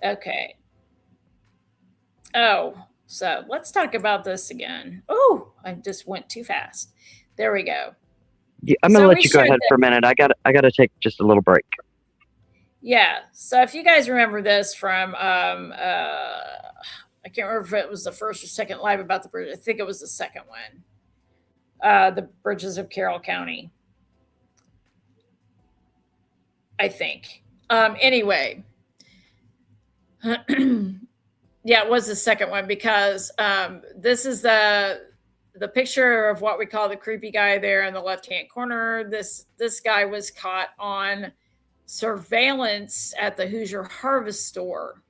Okay. Oh, so let's talk about this again. Oh, I just went too fast. There we go. Yeah, I'm gonna let you go ahead for a minute. I gotta take just a little break. Yeah. So if you guys remember this from I can't remember if it was the first or second live about the bridge. I think it was the second one. The bridges of Carroll County. I think. Anyway. Yeah, it was the second one because this is the picture of what we call the creepy guy there in the left-hand corner. This guy was caught on surveillance at the Hoosier Harvest Store.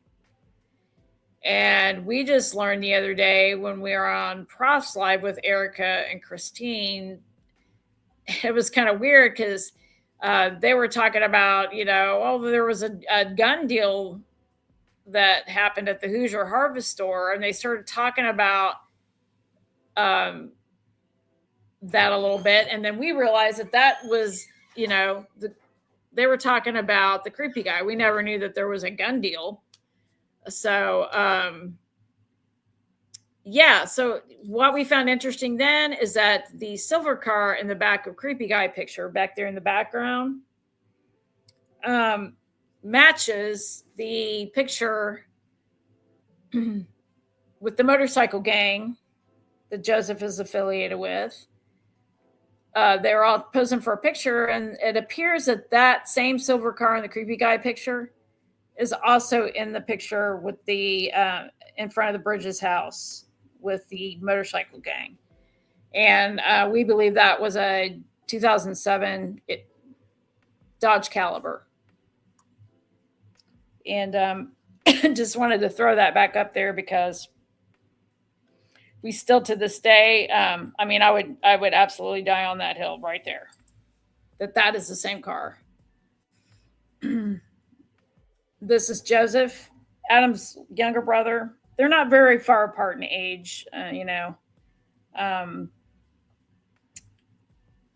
And we just learned the other day when we were on Profs Live with Erica and Christine, it was kind of weird because they were talking about, there was a gun deal that happened at the Hoosier Harvest Store, and they started talking about that a little bit. And then we realized that was, they were talking about the creepy guy. We never knew that there was a gun deal. So, so what we found interesting then is that the silver car in the back of creepy guy picture back there in the background matches the picture with the motorcycle gang that Joseph is affiliated with. They're all posing for a picture, and it appears that same silver car in the creepy guy picture is also in the picture with the in front of the Bridges house with the motorcycle gang. And we believe that was a 2007 Dodge Caliber. And just wanted to throw that back up there because we still to this day, I would absolutely die on that hill right there. That is the same car. This is Joseph, Adam's younger brother. They're not very far apart in age, at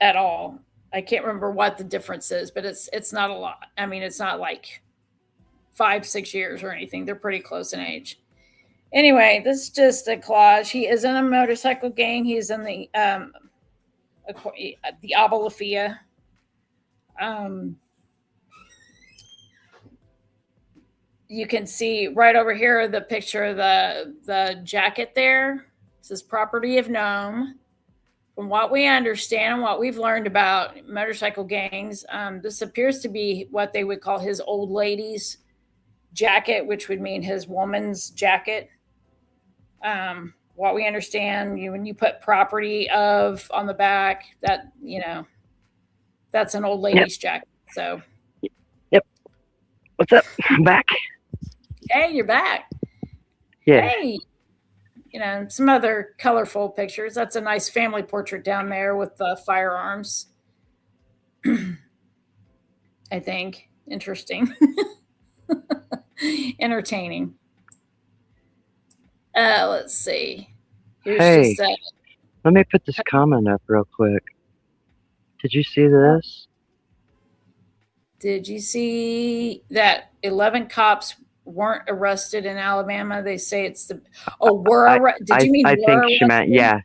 all. I can't remember what the difference is, but it's not a lot. I mean, it's not like 5-6 years or anything. They're pretty close in age. Anyway, this is just a collage. He is in a motorcycle gang. He's in the Abalafia. You can see right over here the picture of the jacket there. It says property of Nome. From what we understand and what we've learned about motorcycle gangs, this appears to be what they would call his old lady's jacket, which would mean his woman's jacket. What we understand, when you put property of on the back, that, that's an old lady's jacket. So. Yep. What's up? I'm back. Hey, you're back. Yeah. Hey. Some other colorful pictures. That's a nice family portrait down there with the firearms. I think. Interesting. Entertaining. Let's see. Here's let me put this comment up real quick. Did you see this? Did you see that 11 cops weren't arrested in Alabama? They say it's the did you mean I think she meant I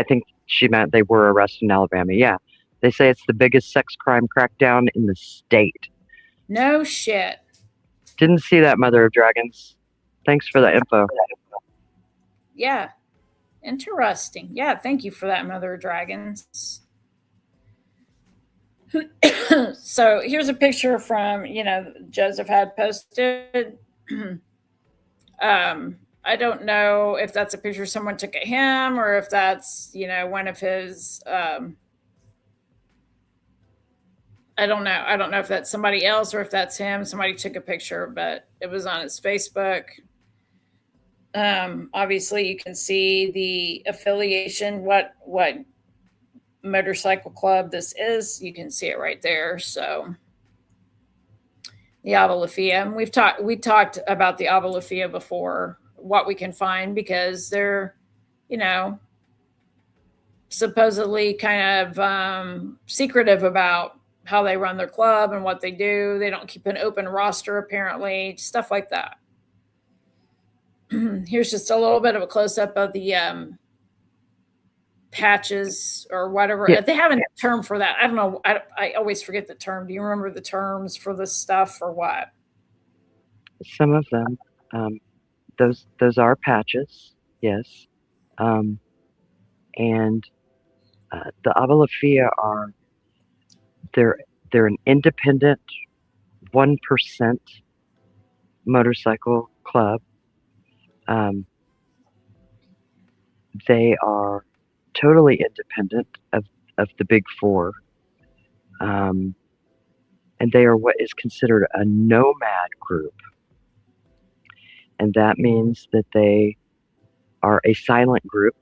think she meant they were arrested in Alabama. Yeah, they say it's the biggest sex crime crackdown in the state. No shit. Didn't see that, Mother of Dragons. Thanks for the info. Yeah, interesting. Yeah, thank you for that, Mother of Dragons. So here's a picture from, Joseph had posted. I don't know if that's a picture someone took of him or if that's, one of his, I don't know. I don't know if that's somebody else or if that's him. Somebody took a picture, but it was on his Facebook. Obviously you can see the affiliation, what motorcycle club this is. You can see it right there. So the Avalafia, and we talked about the Avalafia before, what we can find, because they're, supposedly kind of secretive about how they run their club and what they do. They don't keep an open roster, apparently, stuff like that. Here's just a little bit of a close-up of the patches or whatever. Yeah. They have a term for that. I don't know. I always forget the term. Do you remember the terms for this stuff or what? Some of them. Those are patches, yes. And the Avalafia they're an independent 1% motorcycle club. They are totally independent of the big four. And they are what is considered a nomad group. And that means that they are a silent group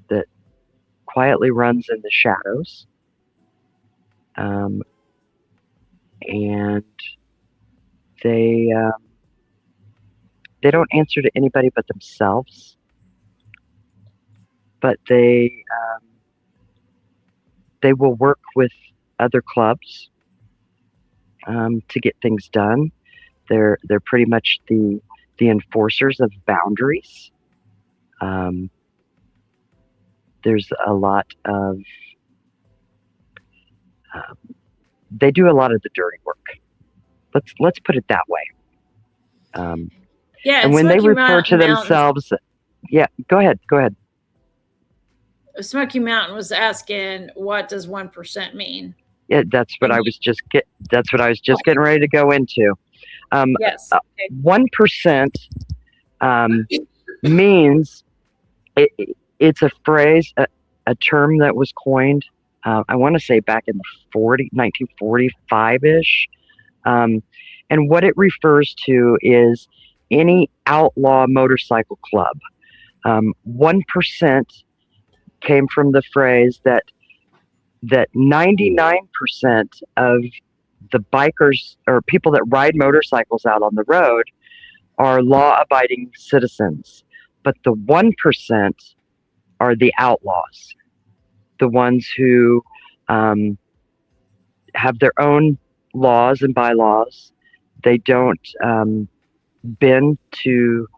that quietly runs in the shadows. And they don't answer to anybody but themselves. But they will work with other clubs to get things done. They're pretty much the enforcers of boundaries. There's a lot of they do a lot of the dirty work. Let's put it that way. Yeah, and when they refer to themselves, go ahead. Smoky Mountain was asking, what does 1% mean? Yeah, that's what I was just getting ready to go into. Yes. 1% means it's a phrase, a term that was coined. I want to say back in the 1945-ish. And what it refers to is any outlaw motorcycle club. 1% came from the phrase that 99% of the bikers or people that ride motorcycles out on the road are law-abiding citizens. But the 1% are the outlaws, the ones who have their own laws and bylaws. They don't bend to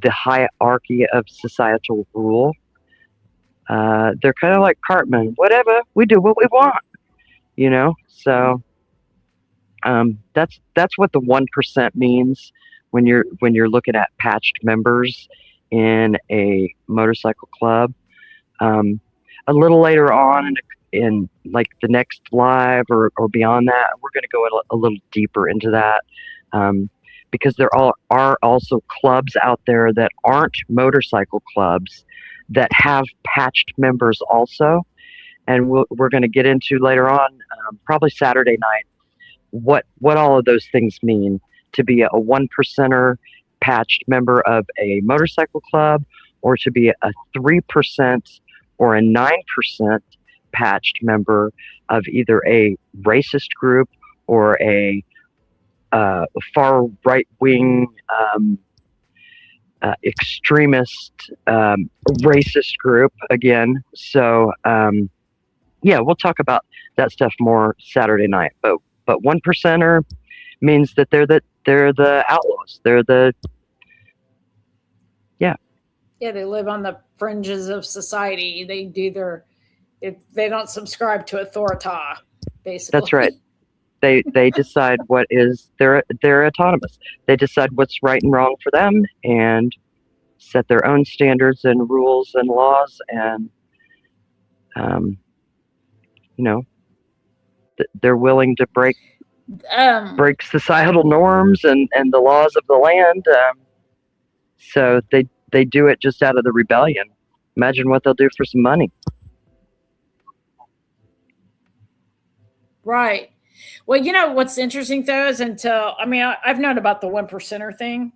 the hierarchy of societal rule. They're kind of like Cartman. Whatever, we do what we want, So that's what the 1% means when you're looking at patched members in a motorcycle club. A little later on in like the next live or beyond that, we're going to go a little deeper into that, because there are also clubs out there that aren't motorcycle clubs that have patched members also, and we're going to get into later on, probably Saturday night, what all of those things mean to be a 1%er patched member of a motorcycle club, or to be a 3% or a 9% patched member of either a racist group or a far right-wing extremist racist group again. So we'll talk about that stuff more Saturday night, but But 1%er means that they're the outlaws. They're the Yeah, they live on the fringes of society. They do they don't subscribe to authority, basically. That's right. They decide what is they're autonomous. They decide what's right and wrong for them and set their own standards and rules and laws, and they're willing to break societal norms and the laws of the land. So they do it just out of the rebellion. Imagine what they'll do for some money. Right. Well, what's interesting though is I've known about the 1%er thing,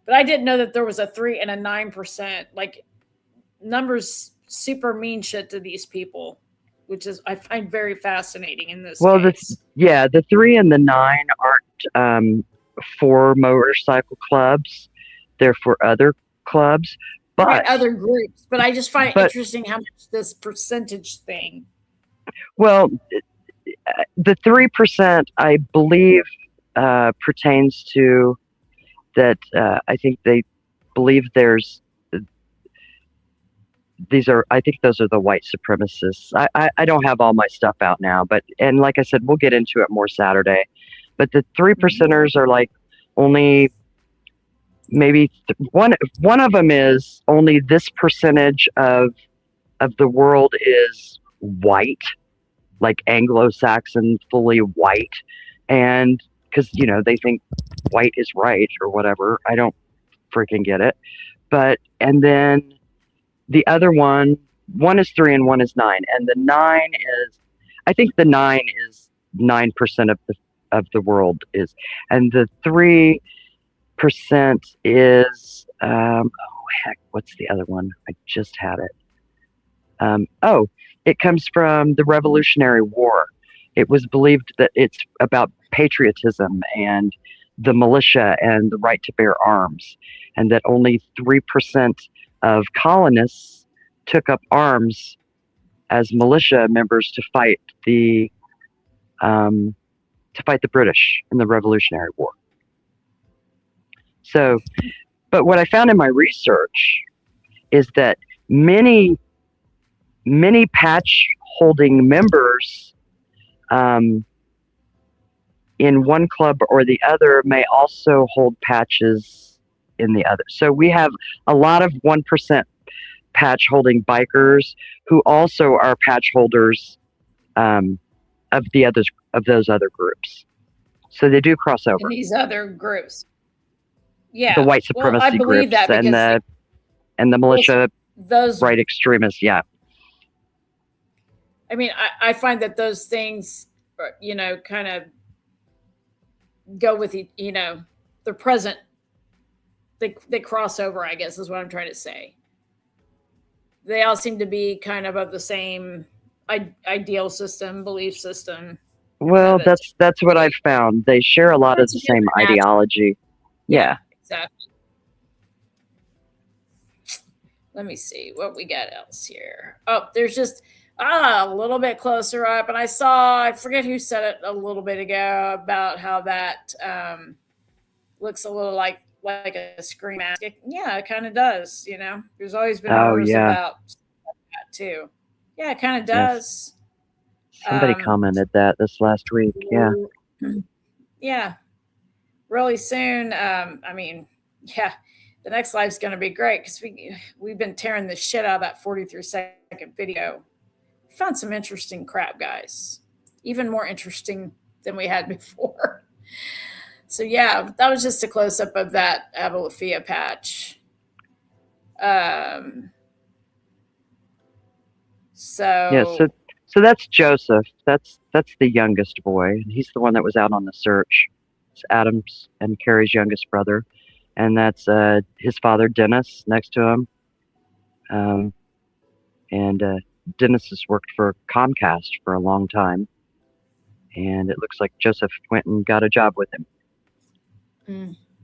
but I didn't know that there was a 3 and a 9%. Like, numbers super mean shit to these people, which is I find very fascinating in this case. The 3 and the 9 aren't for motorcycle clubs. They're for other clubs, but other groups. But I just find it interesting how much this percentage thing. Well, the 3%, I believe, pertains to that. I think they believe I think those are the white supremacists. I don't have all my stuff out now, and like I said, we'll get into it more Saturday. But the 3%ers are like only maybe one of them is only this percentage of the world is white, like Anglo-Saxon, fully white, and because they think white is right or whatever. I don't freaking get it. And then the other one is 3 and one is 9, and the 9 is, I think the 9 is 9% of the world is, and the 3% is what's the other one? I just had it. It comes from the Revolutionary War. It was believed that it's about patriotism and the militia and the right to bear arms, and that only 3% of colonists took up arms as militia members to fight the British in the Revolutionary War. So, but what I found in my research is that many patch holding members in one club or the other may also hold patches in the other. So we have a lot of 1% patch holding bikers who also are patch holders of those other groups. So they do cross over. In these other groups. Yeah. The white supremacy groups and the militia, those right extremists. Yeah. I mean, I find that those things, kind of go with, they're present. They cross over, I guess is what I'm trying to say. They all seem to be kind of the same ideal system, belief system. Well, that's what I've found. They share a lot of the same ideology. Yeah. Exactly. Let me see what we got else here. Oh, there's just a little bit closer up, and I forget who said it a little bit ago about how that looks a little like a screen mask. Yeah, it kind of does. There's always been rumors about that too. Yeah, it kind of does. Yes. Somebody commented that this last week. Yeah. Yeah. Really soon. The next live's going to be great because we've been tearing the shit out of that 43-second video. We found some interesting crap, guys. Even more interesting than we had before. So yeah, that was just a close up of that Avalafia patch. So that's Joseph. That's the youngest boy. He's the one that was out on the search. It's Adam's and Carrie's youngest brother, and that's his father Dennis next to him. And Dennis has worked for Comcast for a long time, and it looks like Joseph went and got a job with him.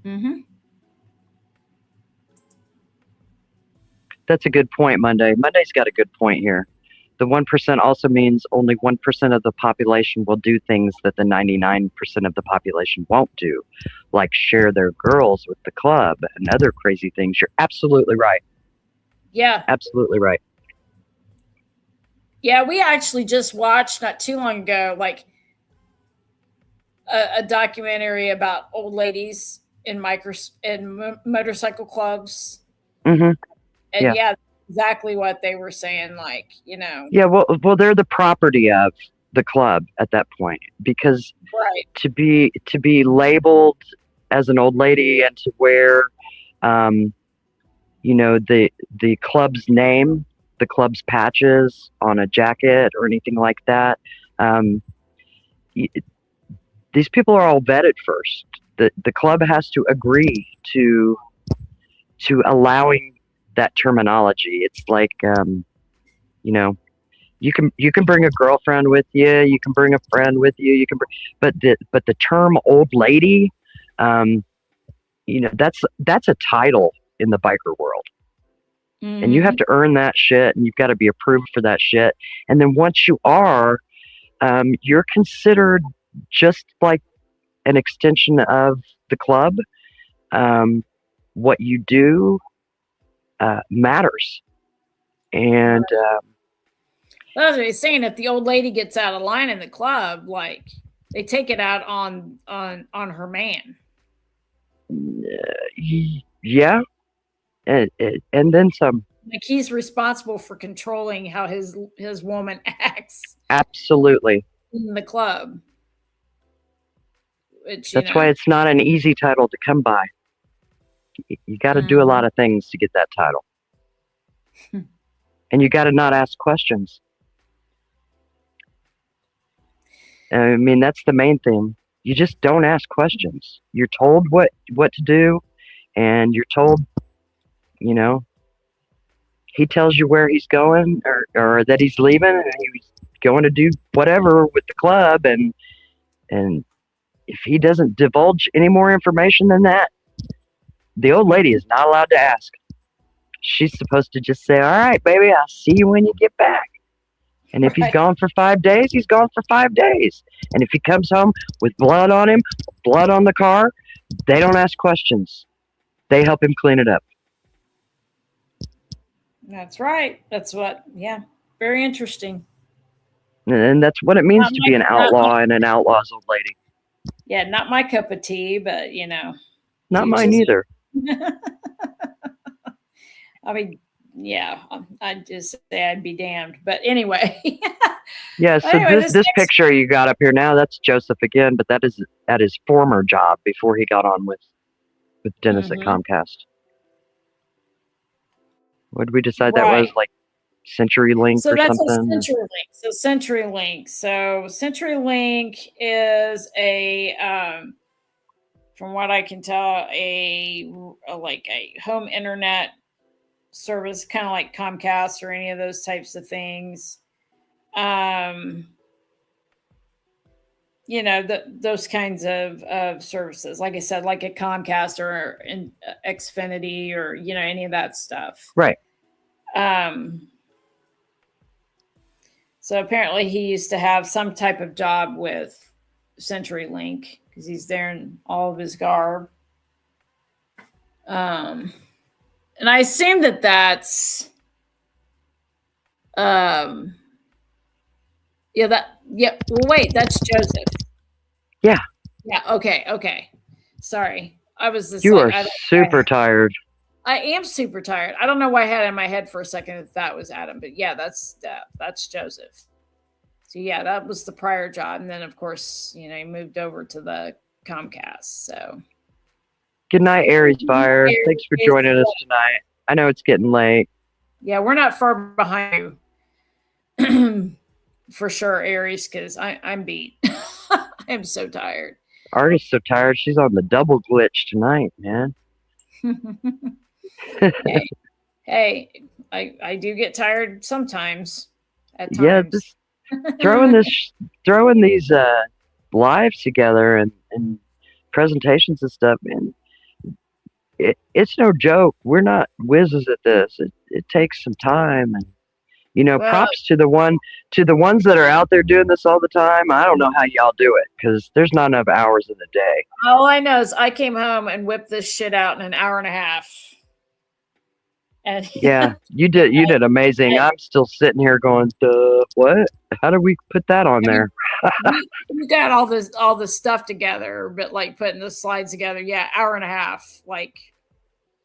Mm-hmm. That's a good point, Monday. Monday's got a good point here. the 1% also means only 1% of the population will do things that the 99% of the population won't do, like share their girls with the club and other crazy things. You're absolutely right. Yeah. Absolutely right. Yeah, we actually just watched not too long ago, like a documentary about old ladies in motorcycle clubs. Mm-hmm. And yeah, exactly what they were saying. Like, you know. Yeah, well, they're the property of the club at that point, because right. to be labeled as an old lady and to wear, you know, the club's name, the club's patches on a jacket or anything like that. These people are all vetted first. The club has to agree to allowing that terminology. It's like, you know, you can bring a girlfriend with you, you can bring a friend with you, but the term old lady, you know, that's a title in the biker world. Mm-hmm. And you have to earn that shit, and you've got to be approved for that shit. And then once you are, you're considered just like an extension of the club. What you do matters. And that's what he's saying. If the old lady gets out of line in the club, like they take it out on her man. Yeah, and then some. Like he's responsible for controlling how his woman acts. Absolutely. In the club. Which, that's why it's not an easy title to come by. You got to do a lot of things to get that title. And you got to not ask questions. I mean, that's the main thing. You just don't ask questions. You're told what to do, and you're told, you know, he tells you where he's going or that he's leaving, and he's going to do whatever with the club, and if he doesn't divulge any more information than that, the old lady is not allowed to ask. She's supposed to just say, all right, baby, I'll see you when you get back. And if he's gone for 5 days, he's gone for 5 days. And if he comes home with blood on him, blood on the car, they don't ask questions. They help him clean it up. That's right. That's what, yeah, very interesting. And that's what it means to be an outlaw and an outlaw's old lady. Yeah, not my cup of tea, but, you know. Not mine either. I mean, yeah, I'd just say I'd be damned. But anyway. Yeah, so anyway, this picture you got up here now, that's Joseph again, but that is at his former job before he got on with Dennis at Comcast. What did we decide that was? Like CenturyLink or something? So CenturyLink. So CenturyLink is a from what I can tell, a home internet service, kind of like Comcast or any of those types of things. You know, those kinds of services, like I said, like a Comcast or in Xfinity or, you know, any of that stuff. Right. So apparently he used to have some type of job with CenturyLink because he's there in all of his garb. And I assume that's well, wait, that's Joseph. Yeah. Yeah. Okay. Sorry. I was just You are super tired. I am super tired. I don't know why I had it in my head for a second if that was Adam, but yeah, that's Joseph. So yeah, that was the prior job. And then of course, you know, he moved over to the Comcast. So good night, Aries Fire. Thanks for joining us tonight. I know it's getting late. Yeah, we're not far behind you. For sure, Aries, because I'm beat. I'm so tired. Artie's so tired. She's on the double glitch tonight, man. Hey, I do get tired sometimes. At times. Yeah, just throwing these lives together and presentations and stuff, man. It's no joke. We're not whizzes at this. It takes some time, and Well, props to the ones that are out there doing this all the time. I don't know how y'all do it because there's not enough hours in the day. all I know is I came home and whipped this shit out in an hour and a half. And yeah, you did amazing. I'm still sitting here going, what? How do we put that on there? we got all this stuff together, but like putting the slides together, yeah, hour and a half, like,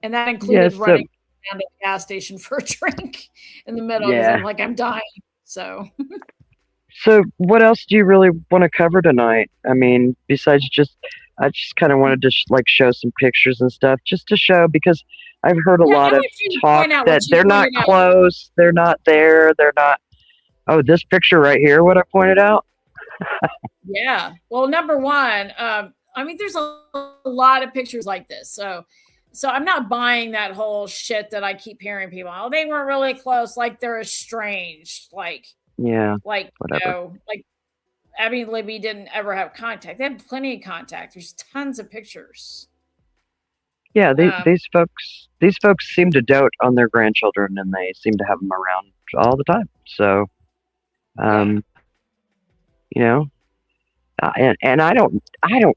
and that included running down to the gas station for a drink in the middle because I'm dying. So what else do you really want to cover tonight? I mean, besides I just kind of wanted to show some pictures and stuff just to show, because I've heard a lot of talk that they're not close, they're not there, they're not. Oh, this picture right here, what I pointed out? Yeah. Well, number one, I mean, there's a lot of pictures like this. So I'm not buying that whole shit that I keep hearing people. Oh, they weren't really close, like they're estranged. Like, yeah. Like, whatever. Like Abby and Libby didn't ever have contact. They had plenty of contact. There's tons of pictures. Yeah, these folks seem to dote on their grandchildren, and they seem to have them around all the time. So, and I don't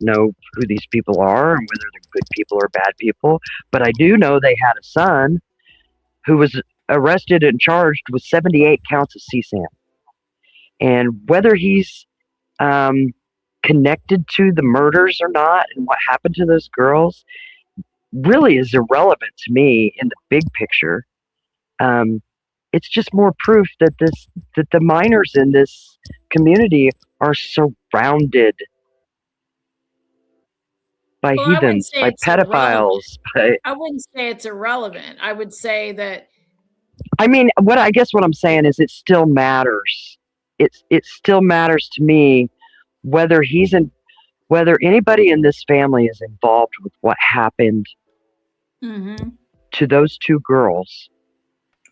know who these people are and whether they're good people or bad people, but I do know they had a son who was arrested and charged with 78 counts of CSAM, and whether he's connected to the murders or not, and what happened to those girls, really is irrelevant to me in the big picture. It's just more proof that the minors in this community are surrounded by heathens, by pedophiles. I wouldn't say it's irrelevant. I would say that. I mean, what I'm saying is it still matters. It still matters to me whether anybody in this family is involved with what happened to those two girls,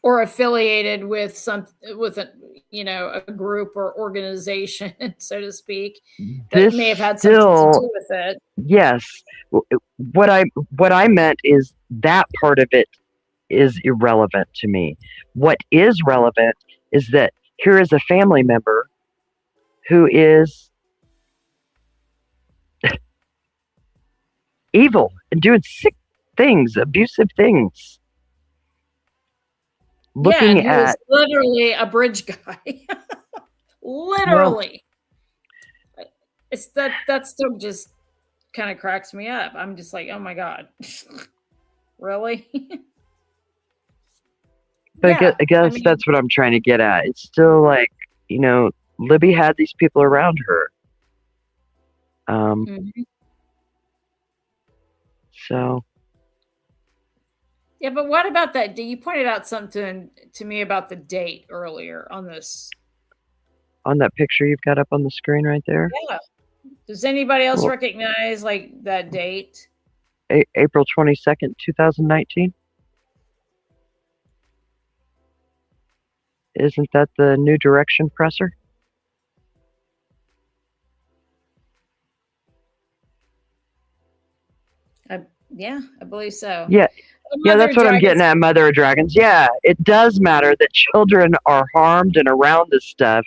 or affiliated with a group or organization, so to speak, that may have had something to do with it. Yes, what I meant is that part of it is irrelevant to me. What is relevant is that here is a family member who is evil and doing sick things, abusive things. Looking at literally a bridge guy. Literally. Well, it's that still just kind of cracks me up. I'm just like, oh my God. Really? But I guess that's what I'm trying to get at. It's still like, Libby had these people around her. So. Yeah, but what about that? You pointed out something to me about the date earlier on this. On that picture you've got up on the screen right there? Yeah. Does anybody else recognize that date? April 22nd, 2019? Isn't that the New Direction presser? Yeah, I believe so. Yeah, that's what I'm getting at, Mother of Dragons. Yeah, it does matter that children are harmed and around this stuff,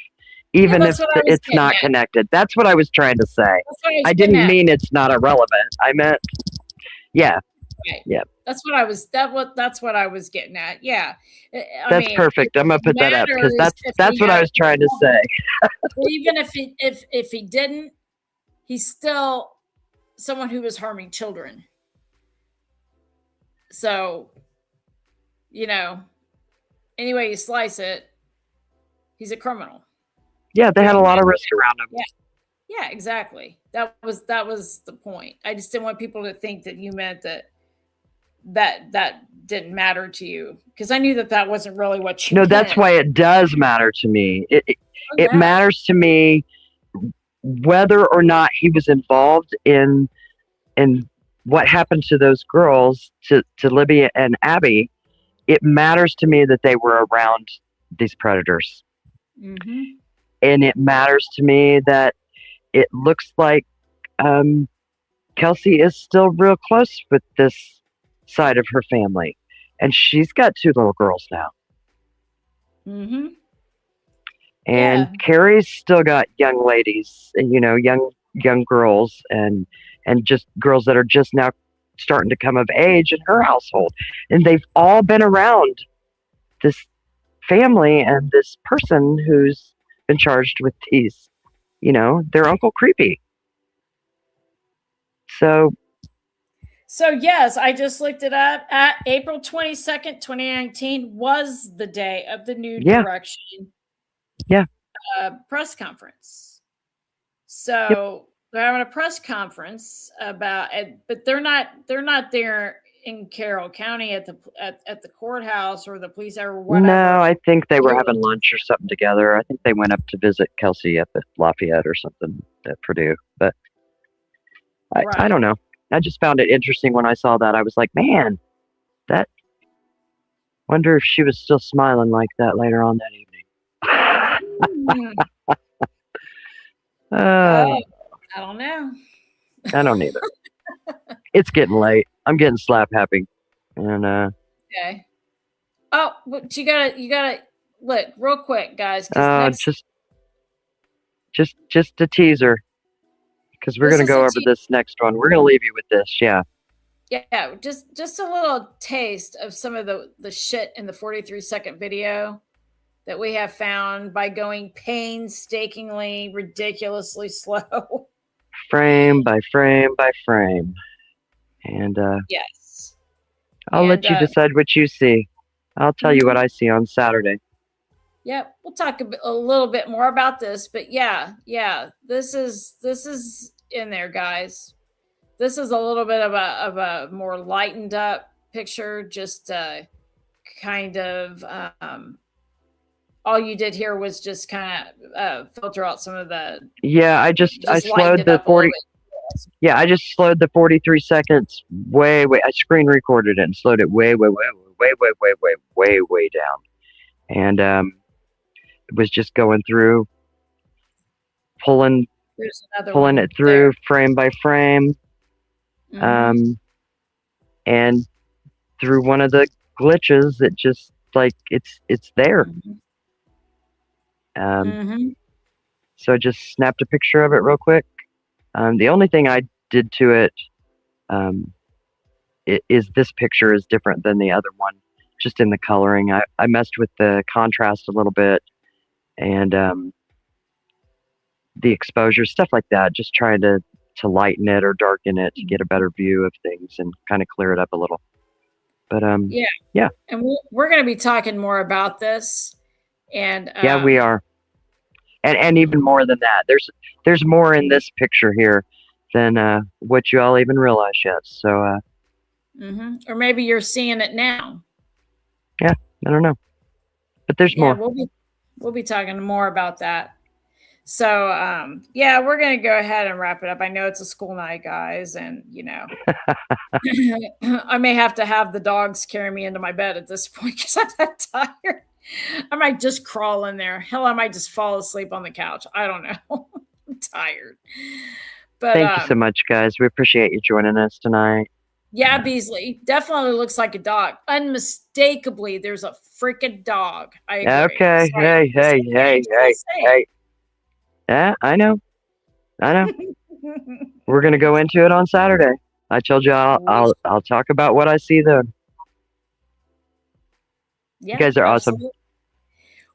even if it's not connected. That's what I was trying to say. I didn't mean it's not irrelevant. I meant, yeah. Right. Yeah. That's what I was getting at. Yeah. That's perfect. I'm gonna put that up because that's what I was trying to say. Even if he didn't, he's still someone who was harming children. So, any way you slice it, he's a criminal. Yeah, they had a lot of risk around him. Yeah, exactly. That was the point. I just didn't want people to think that you meant that didn't matter to you, because I knew that wasn't really what you meant. That's why it does matter to me. It matters to me whether or not he was involved in what happened to those girls, to Libby and Abby. It matters to me that they were around these predators. Mm-hmm. And it matters to me that it looks like Kelsey is still real close with this side of her family. And she's got 2 little girls now. Mm-hmm. And Carrie's still got young ladies, young girls and just girls that are just now starting to come of age in her household. And they've all been around this family and this person who's been charged with these, their Uncle Creepy. So yes, I just looked it up. At April 22nd, 2019 was the day of the New Direction press conference. So they're having a press conference about it, but they're not there in Carroll County at the courthouse or the police or whatever. No, I think they were having lunch or something together. I think they went up to visit Kelsey up at Lafayette or something at Purdue. But I don't know. I just found it interesting when I saw that. I was like, man, wonder if she was still smiling like that later on that evening. I don't know. I don't either. It's getting late. I'm getting slap happy. And okay. Oh, but you gotta look real quick, guys. Just a teaser. Because we're going to go over this next one. We're going to leave you with this. Yeah. Yeah. Just a little taste of some of the shit in the 43-second video that we have found by going painstakingly, ridiculously slow. Frame by frame by frame. And yes. I'll let you decide what you see. I'll tell you what I see on Saturday. Yeah, we'll talk a little bit more about this, but yeah, this is in there, guys. This is a little bit of a more lightened up picture. Just kind of all you did here was just kind of filter out some of the. Yeah, I slowed the 40. Yeah, I just slowed the 43 seconds way. I screen recorded it and slowed it way down, and it was just going through, pulling it through frame by frame, and through one of the glitches, it just like it's there. So I just snapped a picture of it real quick. The only thing I did to it, is this picture is different than the other one, just in the coloring. I messed with the contrast a little bit. And the exposure, stuff like that, just trying to lighten it or darken it to get a better view of things and kind of clear it up a little. But yeah. And we're going to be talking more about this. And yeah, we are. And even more than that, there's more in this picture here than what you all even realize yet. So or maybe you're seeing it now. Yeah, I don't know, but there's more. We'll be talking more about that. So, we're going to go ahead and wrap it up. I know it's a school night, guys, and, I may have to have the dogs carry me into my bed at this point because I'm that tired. I might just crawl in there. Hell, I might just fall asleep on the couch. I don't know. I'm tired. But thank you so much, guys. We appreciate you joining us tonight. Yeah, Beasley definitely looks like a dog. Unmistakably, there's a freaking dog. I agree. Okay. Hey. Yeah, I know. We're gonna go into it on Saturday. I told you I'll talk about what I see then. Yeah, you guys are awesome.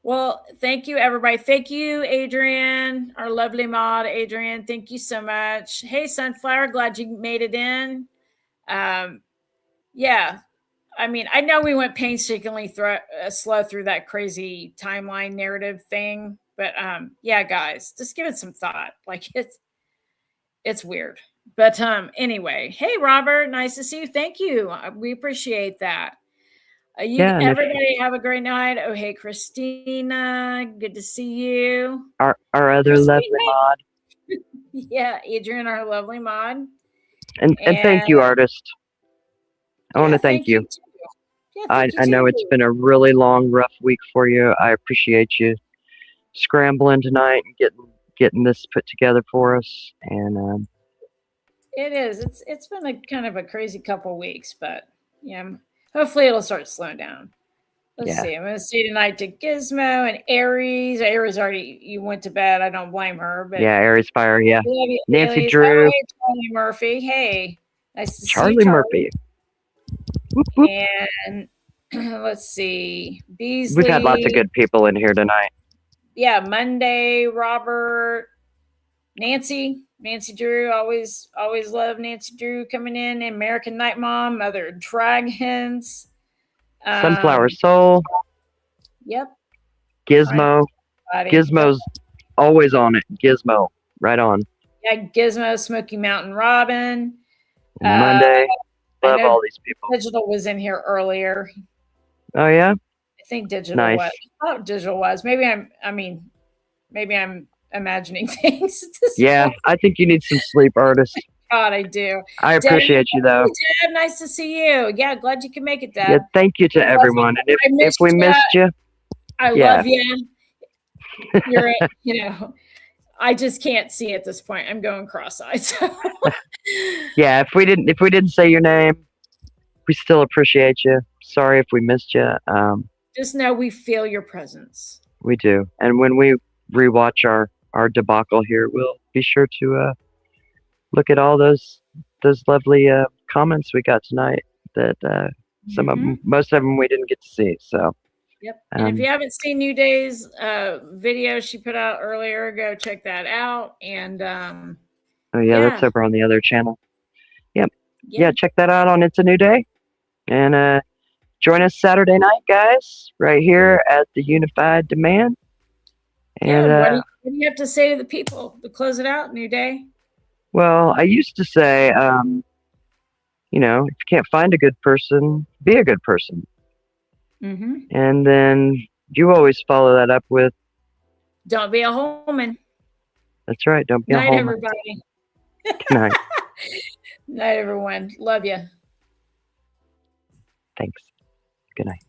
Well, thank you, everybody. Thank you, Adrian, our lovely mod, Adrian. Thank you so much. Hey, Sunflower, glad you made it in. Yeah, I mean, I know we went painstakingly slow through that crazy timeline narrative thing, but yeah, guys, just give it some thought. Like it's weird, but anyway, hey, Robert, nice to see you. Thank you. We appreciate that. Everybody have a great night. Oh, hey, Christina, good to see you. Our other lovely mod. Yeah, Adrian, our lovely mod. And thank you, artist. I want to thank you. I know it's been a really long, rough week for you. I appreciate you scrambling tonight and getting this put together for us. And it is. It's been a kind of a crazy couple of weeks, but yeah, hopefully it'll start slowing down. Let's see. I'm going to say tonight to Gizmo and Aries. Aries already, you went to bed. I don't blame her. But yeah, Aries Fire. Yeah. Nancy Aries. Drew. Oh, hey, Charlie Murphy. Hey, nice to Charlie see you, Charlie. Murphy. Whoop, whoop. And let's see. Beasley. We've had lots of good people in here tonight. Yeah, Monday, Robert, Nancy Drew. Always love Nancy Drew coming in. American Night Mom, Mother Dragons. Sunflower Soul. Yep. Gizmo. Gizmo's always on it. Gizmo, right on. Yeah, Gizmo, Smoky Mountain Robin. Monday. Love all these people. Digital was in here earlier. Oh yeah? I think Digital was. I thought Digital was. Maybe I'm imagining things. Yeah, I think you need some sleep, Artist. God, I do. I appreciate you, though. Deb, nice to see you. Yeah, glad you can make it, Deb. Yeah, thank you to everyone. And if we missed you, I love you. You're, I just can't see at this point. I'm going cross-eyed. So. Yeah, if we didn't say your name, we still appreciate you. Sorry if we missed you. Just know we feel your presence. We do, and when we rewatch our debacle here, we'll be sure to look at all those lovely comments we got tonight. That most of them we didn't get to see. So. Yep. And if you haven't seen New Day's video she put out earlier, go check that out. And that's over on the other channel. Yep. Yeah, check that out on It's a New Day. And join us Saturday night, guys, right here at the Unified Demand. And what do you have to say to the people to close it out, New Day? Well, I used to say, if you can't find a good person, be a good person. Mm-hmm. And then you always follow that up with, don't be a homan. That's right. Don't be a homan. Night, everybody. Good night. Night, everyone. Love you. Thanks. Good night.